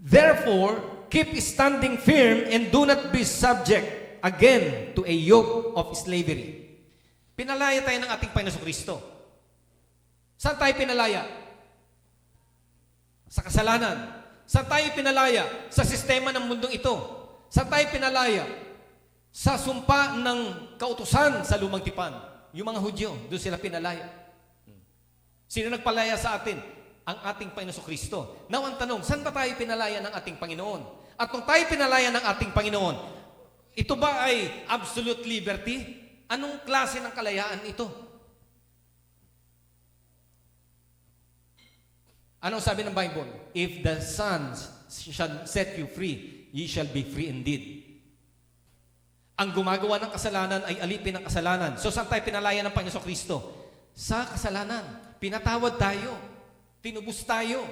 Therefore, keep standing firm and do not be subject again to a yoke of slavery. Pinalaya tayo ng ating Panginoon Kristo. Saan tayo pinalaya? Sa kasalanan. Saan tayo pinalaya? Sa sistema ng mundong ito. Saan tayo pinalaya? Sa sumpa ng kautusan sa lumang tipan. Yung mga Hudyo, doon sila pinalaya. Sino nagpalaya sa atin? Ang ating Panginoon Kristo. Now, ang tanong, saan ba tayo pinalaya ng ating Panginoon? At kung tayo pinalaya ng ating Panginoon, ito ba ay absolute liberty? Anong klase ng kalayaan ito? Anong sabi ng Bible? If the Son shall set you free, ye shall be free indeed. Ang gumagawa ng kasalanan ay alipin ng kasalanan. So saan tayo pinalaya ng Panginoon Kristo? Sa kasalanan. Pinatawad tayo. Tinubos tayo.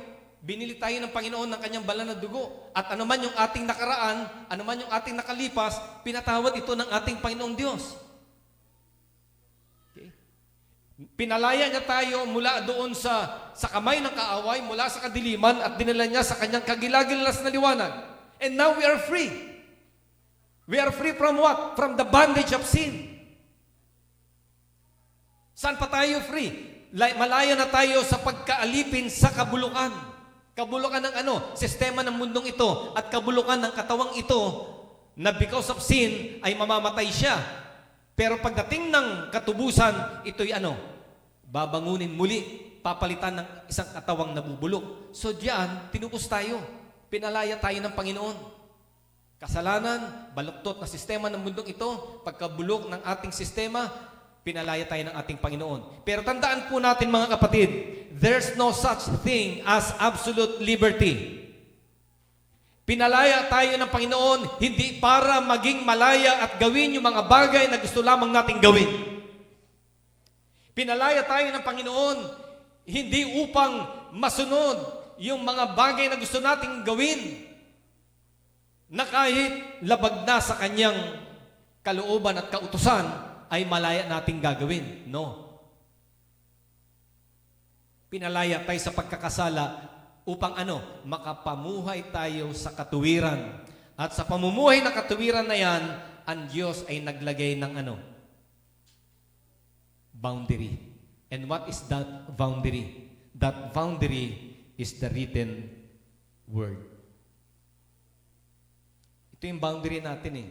Binili tayo ng Panginoon ng kanyang banal na dugo. At anuman yung ating nakaraan, anuman yung ating nakalipas, pinatawad ito ng ating Panginoong Diyos. Okay? Pinalaya niya tayo mula doon sa kamay ng kaaway, mula sa kadiliman, at dinala niya sa kanyang kagilagilas na liwanag. And now we are free. We are free from what? From the bondage of sin. Saan pa tayo free? Malaya na tayo sa pagkaalipin sa kabulukan. Kabulukan ng ano? Sistema ng mundong ito at kabulukan ng katawang ito na because of sin ay mamamatay siya. Pero pagdating ng katubusan, ito'y ano? Babangunin muli, papalitan ng isang katawang nabubulok. So diyan, tinubos tayo. Pinalaya tayo ng Panginoon. Kasalanan, baluktot na sistema ng mundong ito, pagkabulok ng ating sistema, pinalaya tayo ng ating Panginoon. Pero tandaan po natin mga kapatid, there's no such thing as absolute liberty. Pinalaya tayo ng Panginoon hindi para maging malaya at gawin yung mga bagay na gusto lamang nating gawin. Pinalaya tayo ng Panginoon hindi upang masunod yung mga bagay na gusto nating gawin na kahit labag na sa kanyang kalooban at kautusan, ay malaya nating gagawin. No. Pinalaya tayo sa pagkakasala upang ano? Makapamuhay tayo sa katuwiran. At sa pamumuhay na katuwiran na yan, ang Diyos ay naglagay ng ano? Boundary. And what is that boundary? That boundary is the written word. Ito yung boundary natin eh.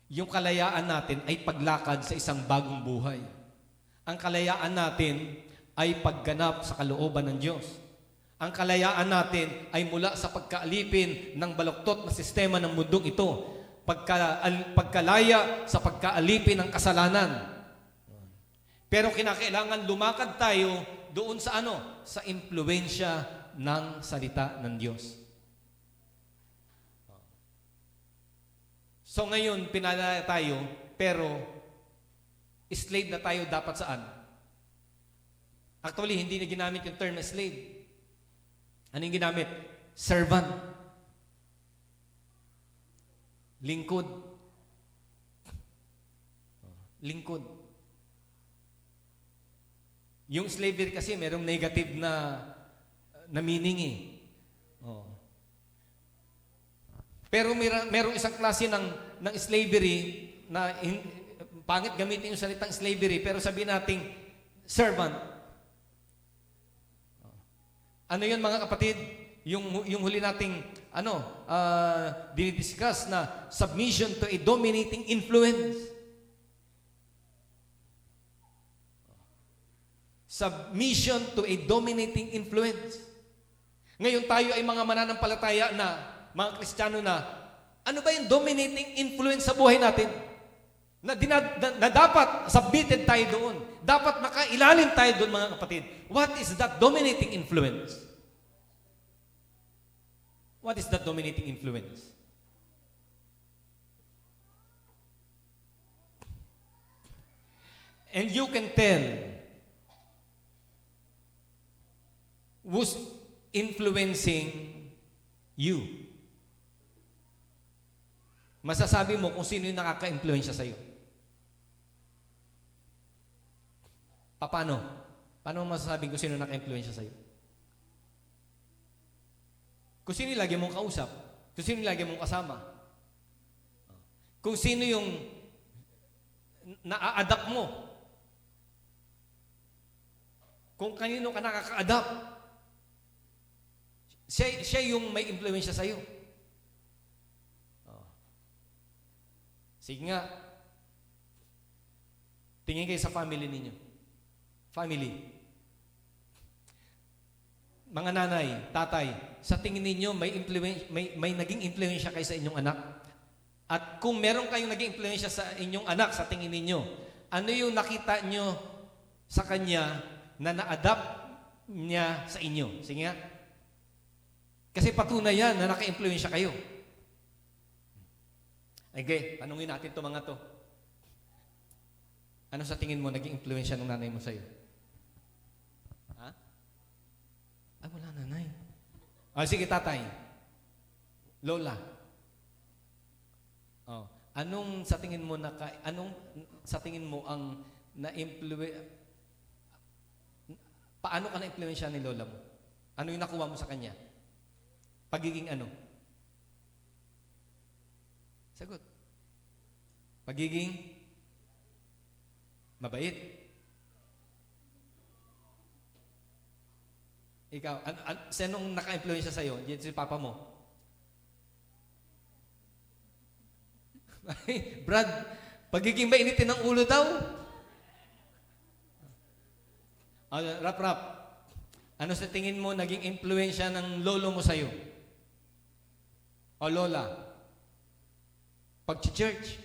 Yung kalayaan natin ay paglakad sa isang bagong buhay. Ang kalayaan natin ay pagganap sa kalooban ng Diyos. Ang kalayaan natin ay mula sa pagkaalipin ng baluktot na sistema ng mundong ito. Pagkalaya sa pagkaalipin ng kasalanan. Pero kinakailangan lumakad tayo doon sa ano? Sa impluensya ng salita ng Diyos. So ngayon, pinalaya tayo, pero slave na tayo dapat saan? Actually, hindi na ginamit yung term na slave. Ano yung ginamit? Servant. Lingkod. Lingkod. Yung slavery kasi merong negative na meaning eh. Oh. Pero merong isang klase ng slavery na pangit gamitin yung salitang slavery, pero sabihin nating servant. Ano yun mga kapatid? Yung huli nating dinidiscuss na submission to a dominating influence. Submission to a dominating influence. Ngayon tayo ay mga mananampalataya na mga Kristiyano na, ano ba yung dominating influence sa buhay natin? Na dapat submitted tayo doon. Dapat makailalim tayo doon, mga kapatid. What is that dominating influence? What is that dominating influence? And you can tell who's influencing you. Masasabi mo kung sino yung nakaka-impluensya sa'yo. Paano? Paano mo masasabi kung sino nakaka-impluensya sa'yo? Kung sino yung lagi mong kausap. Kung sino yung lagi mong kasama. Kung sino yung na-adapt mo. Kung kanino ka nakaka-adapt. Siya yung may impluensya sa'yo. Sige nga, tingin kayo sa family ninyo. Family. Mga nanay, tatay, sa tingin ninyo may naging impluensya kayo sa inyong anak? At kung meron kayong naging impluensya sa inyong anak, sa tingin ninyo, ano yung nakita nyo sa kanya na na-adapt niya sa inyo? Sige nga. Kasi patunay yan na naka-impluensya kayo. Okay, tanungin natin to mga to. Ano sa tingin mo naging impluensya ng nanay mo sa'yo? Ha? Ay, wala nanay. Sige, tatay. Lola. Anong sa tingin mo ang paano ka na-impluensya ni lola mo? Ano yung nakuha mo sa kanya? Pagiging ano? Sagot. Pagiging mabait. Ikaw, sinong naka-impluensya sa'yo? Yan si papa mo. Ay, Brad, pagiging mainitin ng ulo daw. Rap. Ano sa tingin mo naging impluensya ng lolo mo sa'yo? O lola? Pag-church.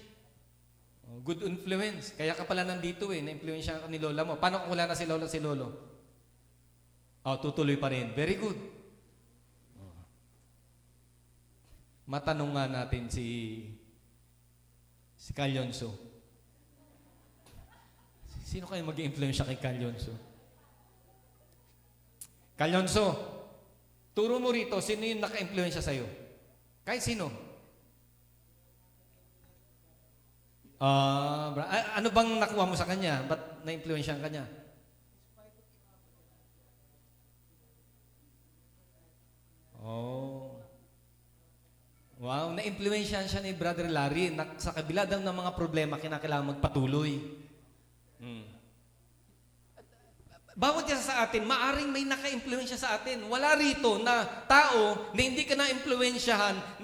Good influence. Kaya ka pala nandito na-influensya ka ni lola mo. Paano kung wala na si lola si lolo? Tutuloy pa rin. Very good. Matanong nga natin si Calyonso. Sino kayo mag-influensya kay Calyonso? Calyonso, turo mo rito, sino yung naka-influensya sa'yo? Kahit sino? Ano bang nakuha mo sa kanya? Ba't na-influensyahan ka niya? Wow, na-influensyahan siya ni Brother Larry na sa kabila daw ng mga problema, kinakailangan magpatuloy. Bawat isa sa atin, maaring may naka-influensya sa atin. Wala rito na tao na hindi ka na-influensyahan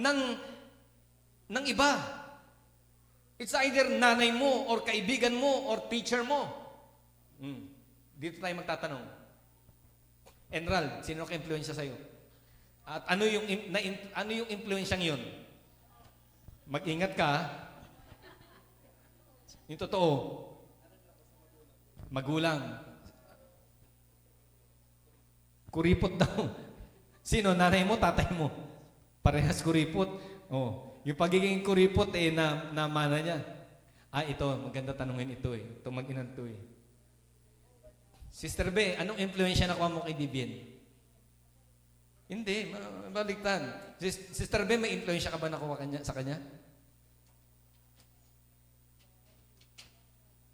ng iba. It's either nanay mo, or kaibigan mo, or teacher mo. Dito tayo magtatanong. Enral, sino ka-influensya sa'yo? At ano yung influensyang yun? Mag-ingat ka. Yung totoo. Magulang. Kuripot daw. Sino? Nanay mo, tatay mo? Parehas kuripot. Yung pagiging kuripot namana niya. Ito, maganda tanungin ito Ito mag-inan to Sister B, anong influensya nakuha mo kay Vivian? Hindi, baliktad. Sister B, may influensya ka ba nakuha sa kanya?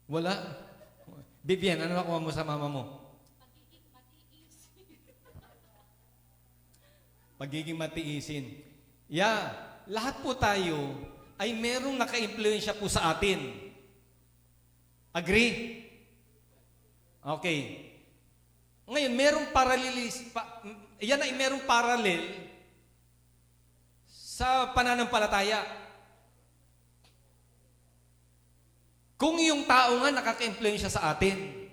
Wala. Vivian, ano nakuha mo sa mama mo? Pagiging matiisin. Lahat po tayo ay merong naka-impluensya po sa atin. Agree? Okay. Ngayon, merong yan ay merong parallel sa pananampalataya. Kung yung tao nga nakaka-impluensya sa atin,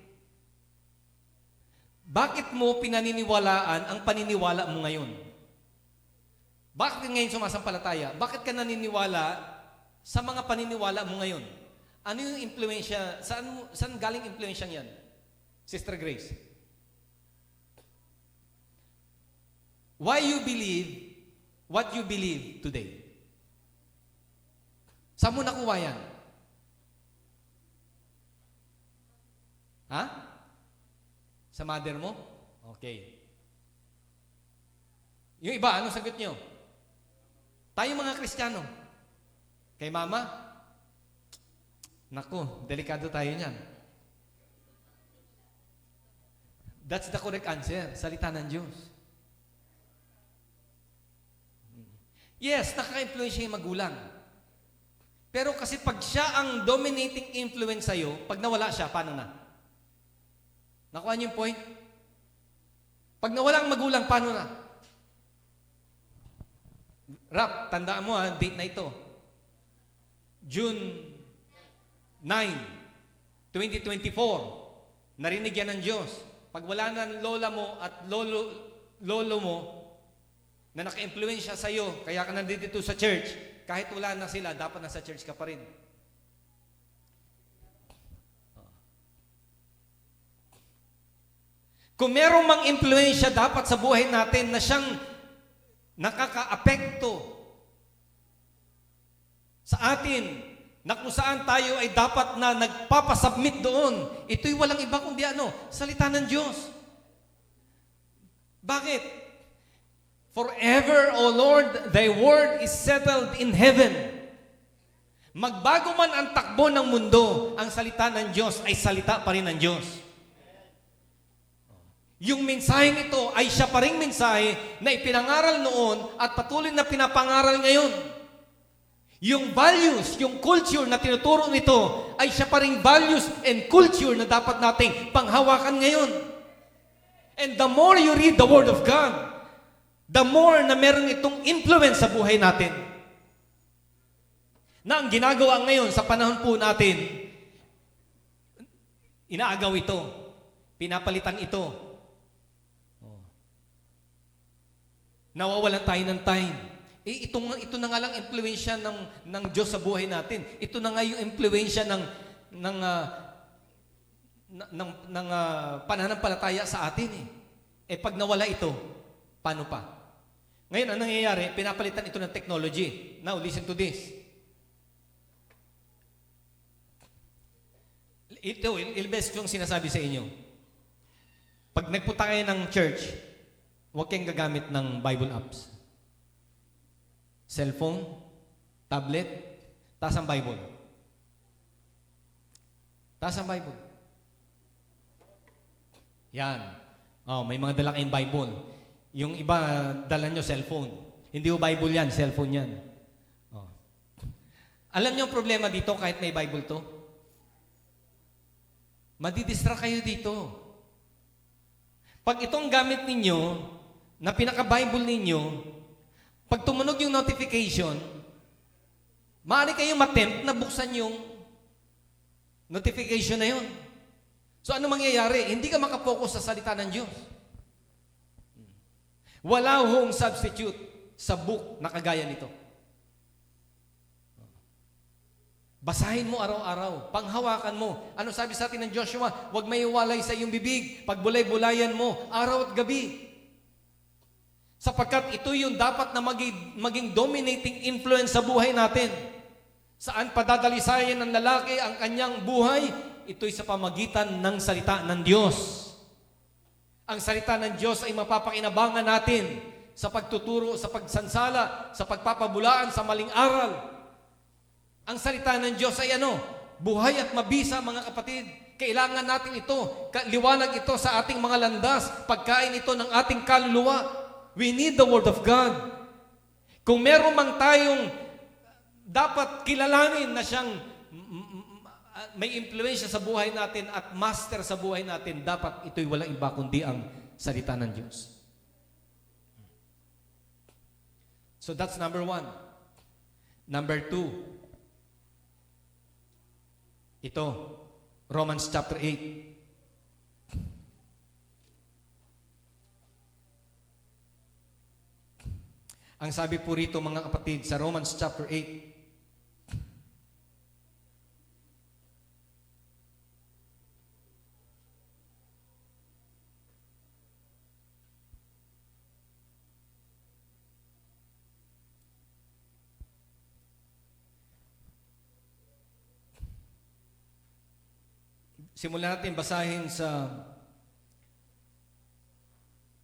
bakit mo pinaniniwalaan ang paniniwala mo ngayon? Bakit ngayon sumasampalataya? Bakit ka naniniwala sa mga paniniwala mo ngayon? Ano yung impluensya? Saan galing impluensyang yan? Sister Grace. Why you believe what you believe today? Saan mo nakuha yan? Ha? Sa mother mo? Okay. Yung iba, anong sagot nyo? Tayo mga Kristiyano. Kay mama? Naku, delikado tayo niyan. That's the correct answer. Salita ng Diyos. Yes, nakaka-influensya yung magulang. Pero kasi pag siya ang dominating influence sa'yo, pag nawala siya, paano na? Nakuha niyo yung point? Pag nawala ang magulang, paano na? Rap, tandaan mo date na ito. June 9, 2024. Narinig yan ng Diyos. Pag wala na ng lola mo at lolo mo na naka-influensya sa'yo, kaya ka nandito sa church, kahit wala na sila, dapat nasa church ka pa rin. Kung merong mang impluensya dapat sa buhay natin na siyang nakaka-apekto sa atin, na kung saan tayo ay dapat na nagpapasubmit doon, ito'y walang iba kundi salita ng Diyos. Bakit? Forever, O Lord, Thy word is settled in heaven. Magbago man ang takbo ng mundo, ang salita ng Diyos ay salita pa rin ng Diyos. Yung mensaheng ito ay siya pa ring mensahe na ipinangaral noon at patuloy na pinapangaral ngayon. Yung values, yung culture na tinuturo nito ay siya pa ring values and culture na dapat nating panghawakan ngayon. And the more you read the Word of God, the more na meron itong influence sa buhay natin. Na ang ginagawa ngayon sa panahon po natin, inaagaw ito, pinapalitan ito. Nawawalan tayo ng time. Ito na nga lang impluwensya ng Diyos sa buhay natin. Ito na nga yung impluwensya ng pananampalataya sa atin pag nawala ito, paano pa? Ngayon, ang nangyayari, pinapalitan ito ng technology. Now, listen to this. Ito, ilbes kong sinasabi sa inyo. Pag nagpunta kayo ng church, huwag kayong gagamit ng Bible apps. Cellphone, tablet, taas ang Bible. Taas ang Bible. Yan. May mga dala kayong Bible. Yung iba, dala nyo cellphone. Hindi ho Bible yan, cellphone yan. Alam nyo ang problema dito kahit may Bible to? Madidistract kayo dito. Pag itong gamit ninyo, na pinaka-Bible ninyo, pag tumunog yung notification, maaari kayong matempt na buksan yung notification na yun. So ano mangyayari? Hindi ka makapokus sa salita ng Diyos. Wala hong substitute sa book na kagaya nito. Basahin mo araw-araw. Panghawakan mo. Ano sabi sa atin ng Joshua? Huwag may iwalay sa iyong bibig. Pagbulay-bulayan mo, araw at gabi. Sapagkat ito yung dapat na maging dominating influence sa buhay natin. Saan padadalisayan ng lalaki ang kanyang buhay? Ito'y sa pamagitan ng salita ng Diyos. Ang salita ng Diyos ay mapapakinabangan natin sa pagtuturo, sa pagsansala, sa pagpapabulaan, sa maling aral. Ang salita ng Diyos ay buhay at mabisa, mga kapatid. Kailangan natin ito. Liwanag ito sa ating mga landas. Pagkain ito ng ating kaluluwa. We need the Word of God. Kung meron mang tayong dapat kilalanin na siyang may impluensya sa buhay natin at master sa buhay natin, dapat ito'y walang iba kundi ang salita ng Diyos. So that's number 1. Number 2. Ito, Romans chapter 8. Ang sabi po rito, mga kapatid, sa Romans chapter 8, simulan natin basahin sa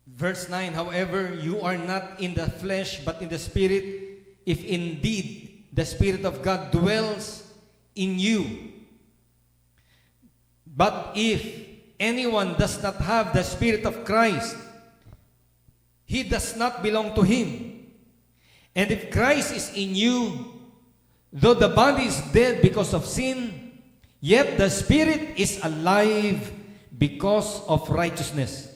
verse 9, however, you are not in the flesh, but in the Spirit, if indeed the Spirit of God dwells in you. But if anyone does not have the Spirit of Christ, he does not belong to Him. And if Christ is in you, though the body is dead because of sin, yet the spirit is alive because of righteousness.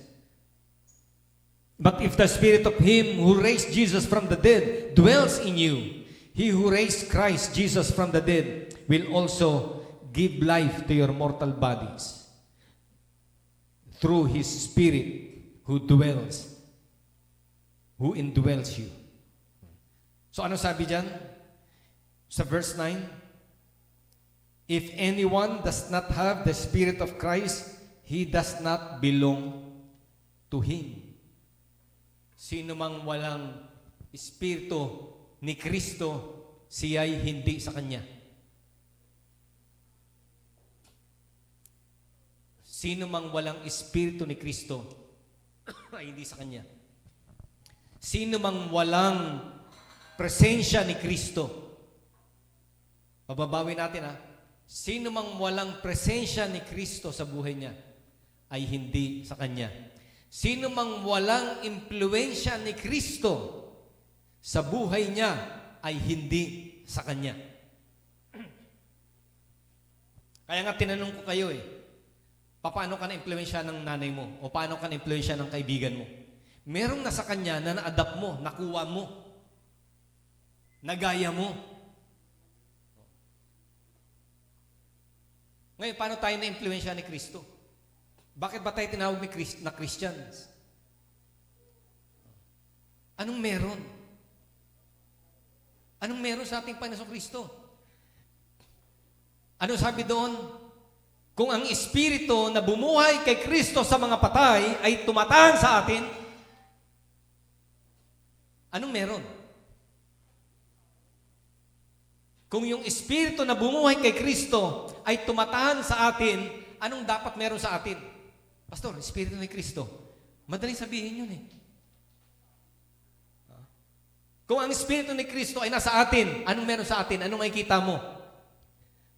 But if the spirit of him who raised Jesus from the dead dwells in you, he who raised Christ Jesus from the dead will also give life to your mortal bodies through his spirit who indwells you. So ano sabi dyan? Sa verse 9, if anyone does not have the Spirit of Christ, he does not belong to him. Sino mang walang Espiritu ni Kristo, siya'y hindi sa Kanya. Sino mang walang Espiritu ni Kristo, ay hindi sa Kanya. Sino mang walang presensya ni Kristo, pababawi natin ha. Sino mang walang presensya ni Kristo sa buhay niya ay hindi sa Kanya. Sino mang walang impluensya ni Kristo sa buhay niya ay hindi sa Kanya. Kaya nga tinanong ko kayo paano ka na-impluensya ng nanay mo? O paano ka na-impluensya ng kaibigan mo? Merong nasa Kanya na na-adapt mo, nakuha mo, nagaya mo. Ngayon, paano tayo na-impluensya ni Kristo? Bakit ba tayo tinawag na Christians? Anong meron? Anong meron sa ating Panginoong Kristo? Ano sabi doon? Kung ang Espiritu na bumuhay kay Kristo sa mga patay ay tumatahan sa atin, anong meron? Kung yung Espiritu na bumuhay kay Kristo ay tumatahan sa atin, anong dapat meron sa atin? Pastor, Espiritu ni Kristo. Madaling sabihin yun Kung ang Espiritu ni Kristo ay nasa atin, anong meron sa atin? Anong makikita mo?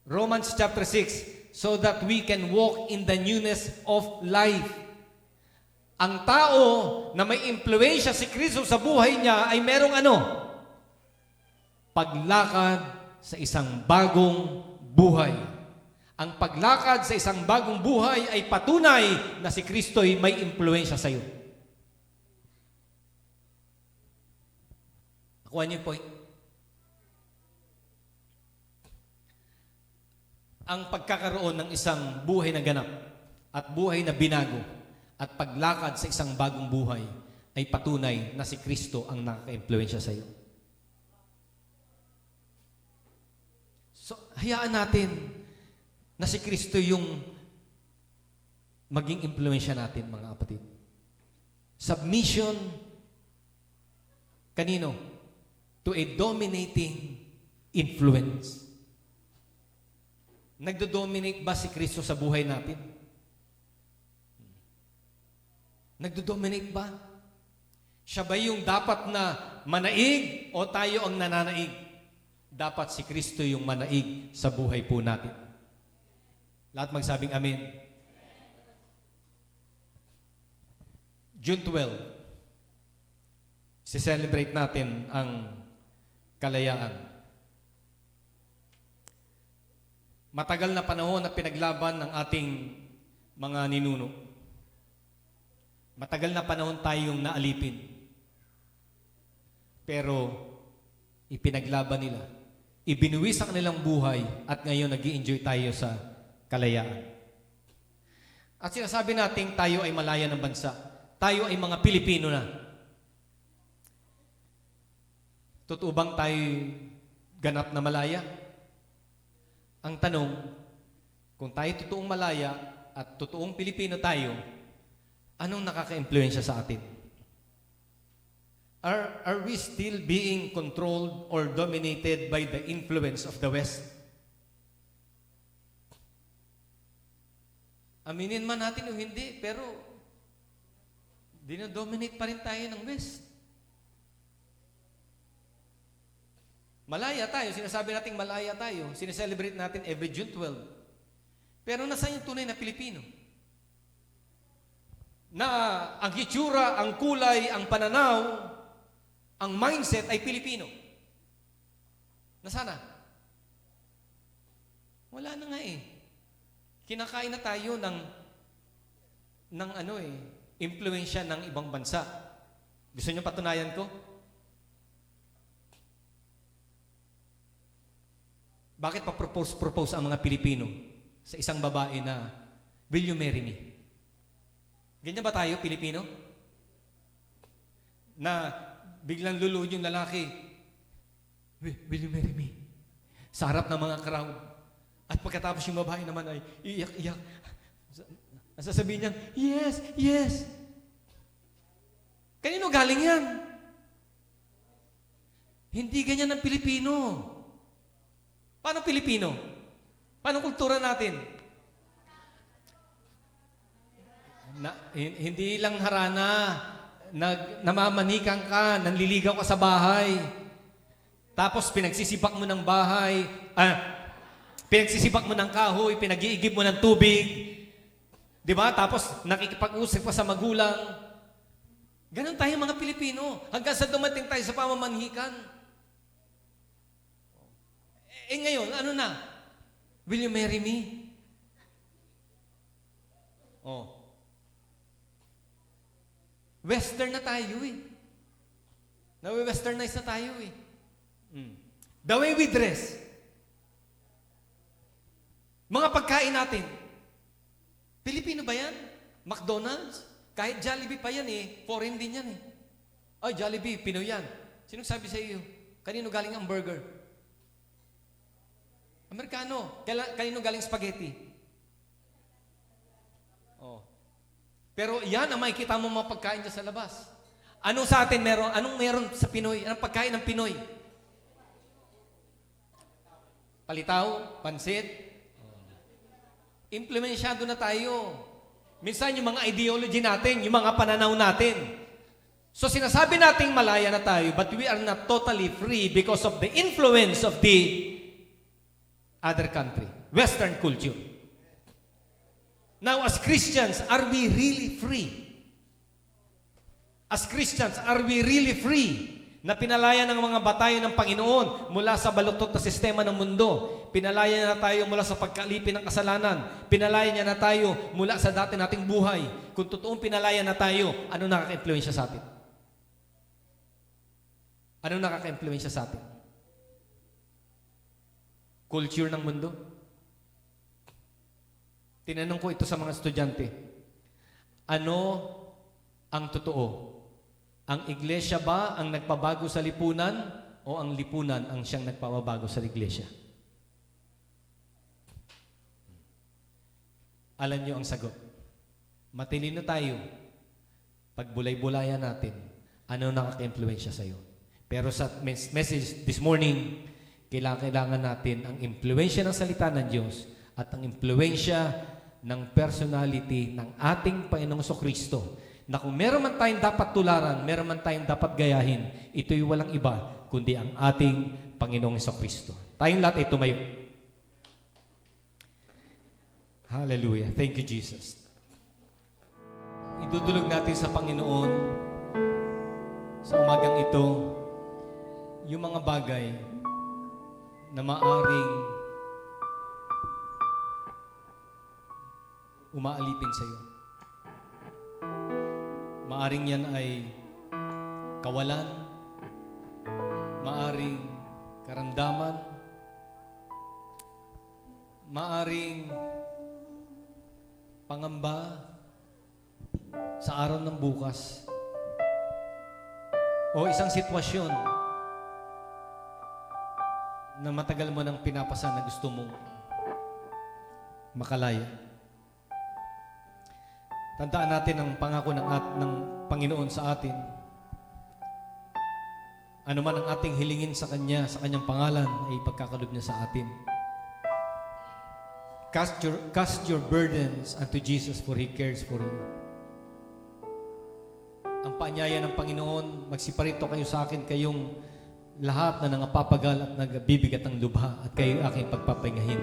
Romans chapter 6, so that we can walk in the newness of life. Ang tao na may impluensya si Kristo sa buhay niya ay merong paglakad sa isang bagong buhay. Ang paglakad sa isang bagong buhay ay patunay na si Kristo'y may impluensya sa iyo. Nakuha niyo yung point? Ang pagkakaroon ng isang buhay na ganap at buhay na binago at paglakad sa isang bagong buhay ay patunay na si Kristo ang nakaka-impluensya sa iyo. So, hayaan natin na si Kristo yung maging impluensya natin, mga kapatid. Submission, kanino? To a dominating influence. Nagdo-dominate ba si Kristo sa buhay natin? Nagdo-dominate ba? Siya ba yung dapat na manaig o tayo ang nananaig? Dapat si Kristo yung manaig sa buhay po natin. Lahat magsabing amen. June 12, si-celebrate natin ang kalayaan. Matagal na panahon na pinaglaban ng ating mga ninuno. Matagal na panahon tayong naalipin. Pero ipinaglaban nila. Ibinuwis ang kanilang buhay at ngayon nag-i-enjoy tayo sa kalayaan. At sinasabi natin tayo ay malaya ng bansa. Tayo ay mga Pilipino na. Totoo bang tayo ganap na malaya? Ang tanong, kung tayo totoong malaya at totoong Pilipino tayo, anong nakaka-impluensya sa atin? Are we still being controlled or dominated by the influence of the West? Aminin man natin o hindi, pero dinodominate pa rin tayo ng West. Malaya tayo, sinasabi natin malaya tayo, sineselebrate natin every June 12. Pero nasaan yung tunay na Pilipino? Na ang hitsura, ang kulay, ang pananaw, ang mindset ay Pilipino. Nasana? Wala na nga eh. Kinakain na tayo ng impluensya ng ibang bansa. Gusto niyo patunayan ko? Bakit pa-propose ang mga Pilipino sa isang babae na, will you marry me? Ganyan ba tayo, Pilipino? Na biglang luluhod yung lalaki, will you marry me? Sa harap ng mga crowd. At pagkatapos yung babae naman ay iiyak-iyak. Ang sasabihin niya, yes, yes. Kanino galing yan? Hindi ganyan ang Pilipino. Paano Pilipino? Paano kultura natin? Hindi lang harana, namamanikan ka, nanliligaw ka sa bahay, tapos pinagsisibak mo ng bahay, pinagsisibak mo ng kahoy, pinag-iigib mo ng tubig, di ba? Tapos nakikipag-usap pa sa magulang. Ganon tayo mga Pilipino, hanggang sa dumating tayo sa pamamanhikan. Ngayon, ano na? Will you marry me? Oh. Western na tayo eh. Nawi-westernize na tayo eh. The way we dress. Mga pagkain natin. Pilipino ba yan? McDonald's? Kahit Jollibee pa yan eh. Foreign din yan eh. Ay, Jollibee, Pinoy yan. Sinong sabi sa iyo? Kanino galing ang burger? Amerikano. Kanino galing spaghetti? Oh. Pero yan ang makikita mo mga pagkain dyan sa labas. Ano sa atin meron? Anong meron sa Pinoy? Anong pagkain ng Pinoy? Palitaw, pansit. Implemensyado na tayo. Minsan yung mga ideology natin, yung mga pananaw natin. So sinasabi nating malaya na tayo, but we are not totally free because of the influence of the other country, Western culture. Now, as Christians, are we really free? As Christians, are we really free na pinalaya ng mga batayan ng Panginoon mula sa baluktot na sistema ng mundo? Pinalaya na tayo mula sa pagkalipin ng kasalanan. Pinalaya niya na tayo mula sa dati nating buhay. Kung totoong pinalaya na tayo, ano nakaka-impluensya sa atin? Ano nakaka-impluensya sa atin? Culture ng mundo? Tinanong ko ito sa mga estudyante. Ano ang totoo? Ang iglesia ba ang nagpabago sa lipunan o ang lipunan ang siyang nagpapabago sa iglesia? Alam niyo ang sagot. Matalino tayo. Pag bulay-bulayan natin, ano nakaka-impluensya sa iyo? Pero sa message this morning, kailangan natin ang impluensya ng salita ng Diyos at ang impluensya ng personality ng ating Panginoong Kristo. Na kung meron man tayong dapat tularan, meron man tayong dapat gayahin, ito'y walang iba kundi ang ating Panginoong Kristo. Tayong lahat ay tumayo. Hallelujah. Thank you, Jesus. Idudulog natin sa Panginoon sa umagang ito yung mga bagay na maaring umaalipin sa iyo. Maaring yan ay kawalan, maaring karamdaman, maaring pangamba sa araw ng bukas, o isang sitwasyon na matagal mo nang pinapasan na gusto mong makalaya. Tandaan natin ang pangako ng Panginoon sa atin. Ano man ang ating hilingin sa Kanya, sa Kanyang pangalan, ay pagkakalob niya sa atin. Cast your burdens unto Jesus, for He cares for you. Ang paanyaya ng Panginoon, magsiparito kayo sa akin, kayong lahat na nangapapagal at nagbibigat ng lubha, at kayo aking pagpapahingahin.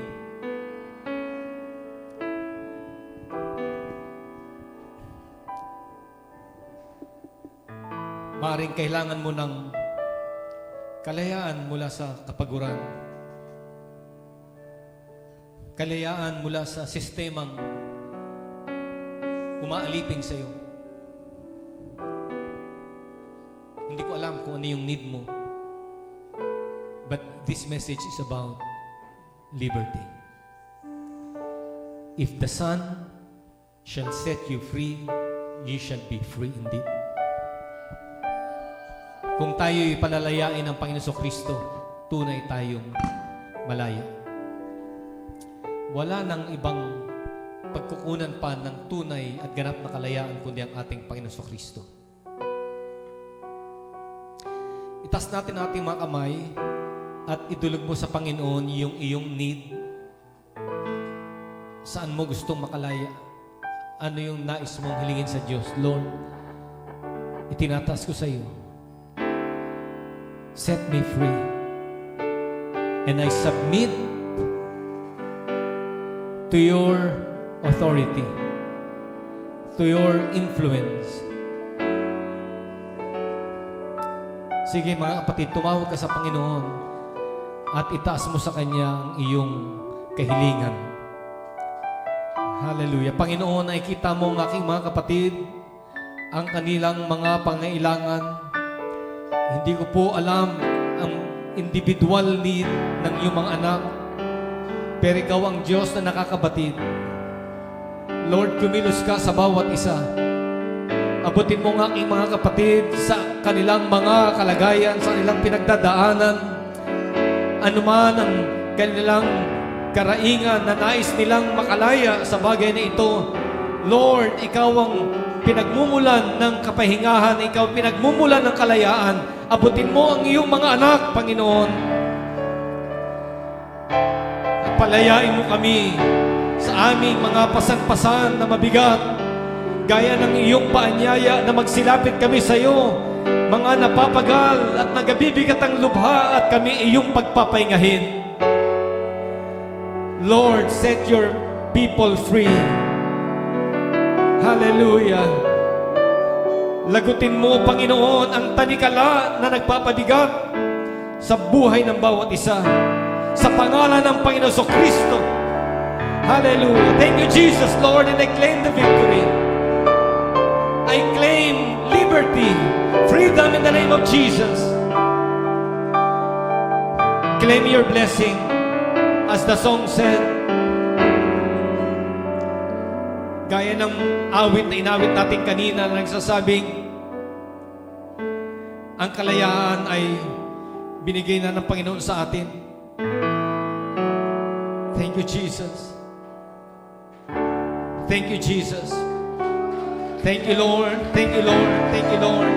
Maaring kailangan mo ng Kalayaan mula sa kapaguran. Kalayaan mula sa sistemang umaalipin sa iyo. Hindi ko alam kung ano yung need mo. But this message is about liberty. If the Son shall set you free, you shall be free indeed. Kung tayo'y palalayain ng Panginoon Kristo, tunay tayong malaya. Wala nang ibang pagkukunan pa ng tunay at ganap na kalayaan kundi ang ating Panginoon Kristo. Itas natin ang ating mga kamay at idulog mo sa Panginoon yung iyong need. Saan mo gustong makalaya? Ano yung nais mong hilingin sa Diyos? Lord, itinataas ko sa iyo. Set me free. And I submit to your authority, to your influence. Sige mga kapatid, tumawag ka sa Panginoon at itaas mo sa Kanya ang iyong kahilingan. Hallelujah. Panginoon, ay kita mo ng aking mga kapatid ang kanilang mga pangailangan. Hindi ko po alam ang individual need ng iyong mga anak, pero ikaw ang Diyos na nakakabatid. Lord, kumilos ka sa bawat isa. Abutin mo ng aking mga kapatid sa kanilang mga kalagayan, sa kanilang pinagdadaanan, anuman ang kanilang karaingan na nais nilang makalaya sa bagay na ito. Lord, ikaw ang pinagmumulan ng kapahingahan, ikaw pinagmumulan ng kalayaan. Abutin mo ang iyong mga anak, Panginoon. At palayain mo kami sa aming mga pasan-pasan na mabigat, gaya ng iyong paanyaya na magsilapit kami sa iyo, mga napapagal at nagabibigat ang lubha at kami iyong pagpapahingahin. Lord, set your people free. Hallelujah. Lagutin mo, Panginoon, ang tanikala na nagpapabigat sa buhay ng bawat isa. Sa pangalan ng Panginoon Kristo. Hallelujah. Thank you, Jesus, Lord, and I claim the victory. I claim liberty, freedom in the name of Jesus. Claim your blessing, as the song said. Gaya ng awit na inawit natin kanina na nagsasabing, ang kalayaan ay binigay na ng Panginoon sa atin. Thank you, Jesus. Thank you, Jesus. Thank you, Lord. Thank you, Lord. Thank you, Lord.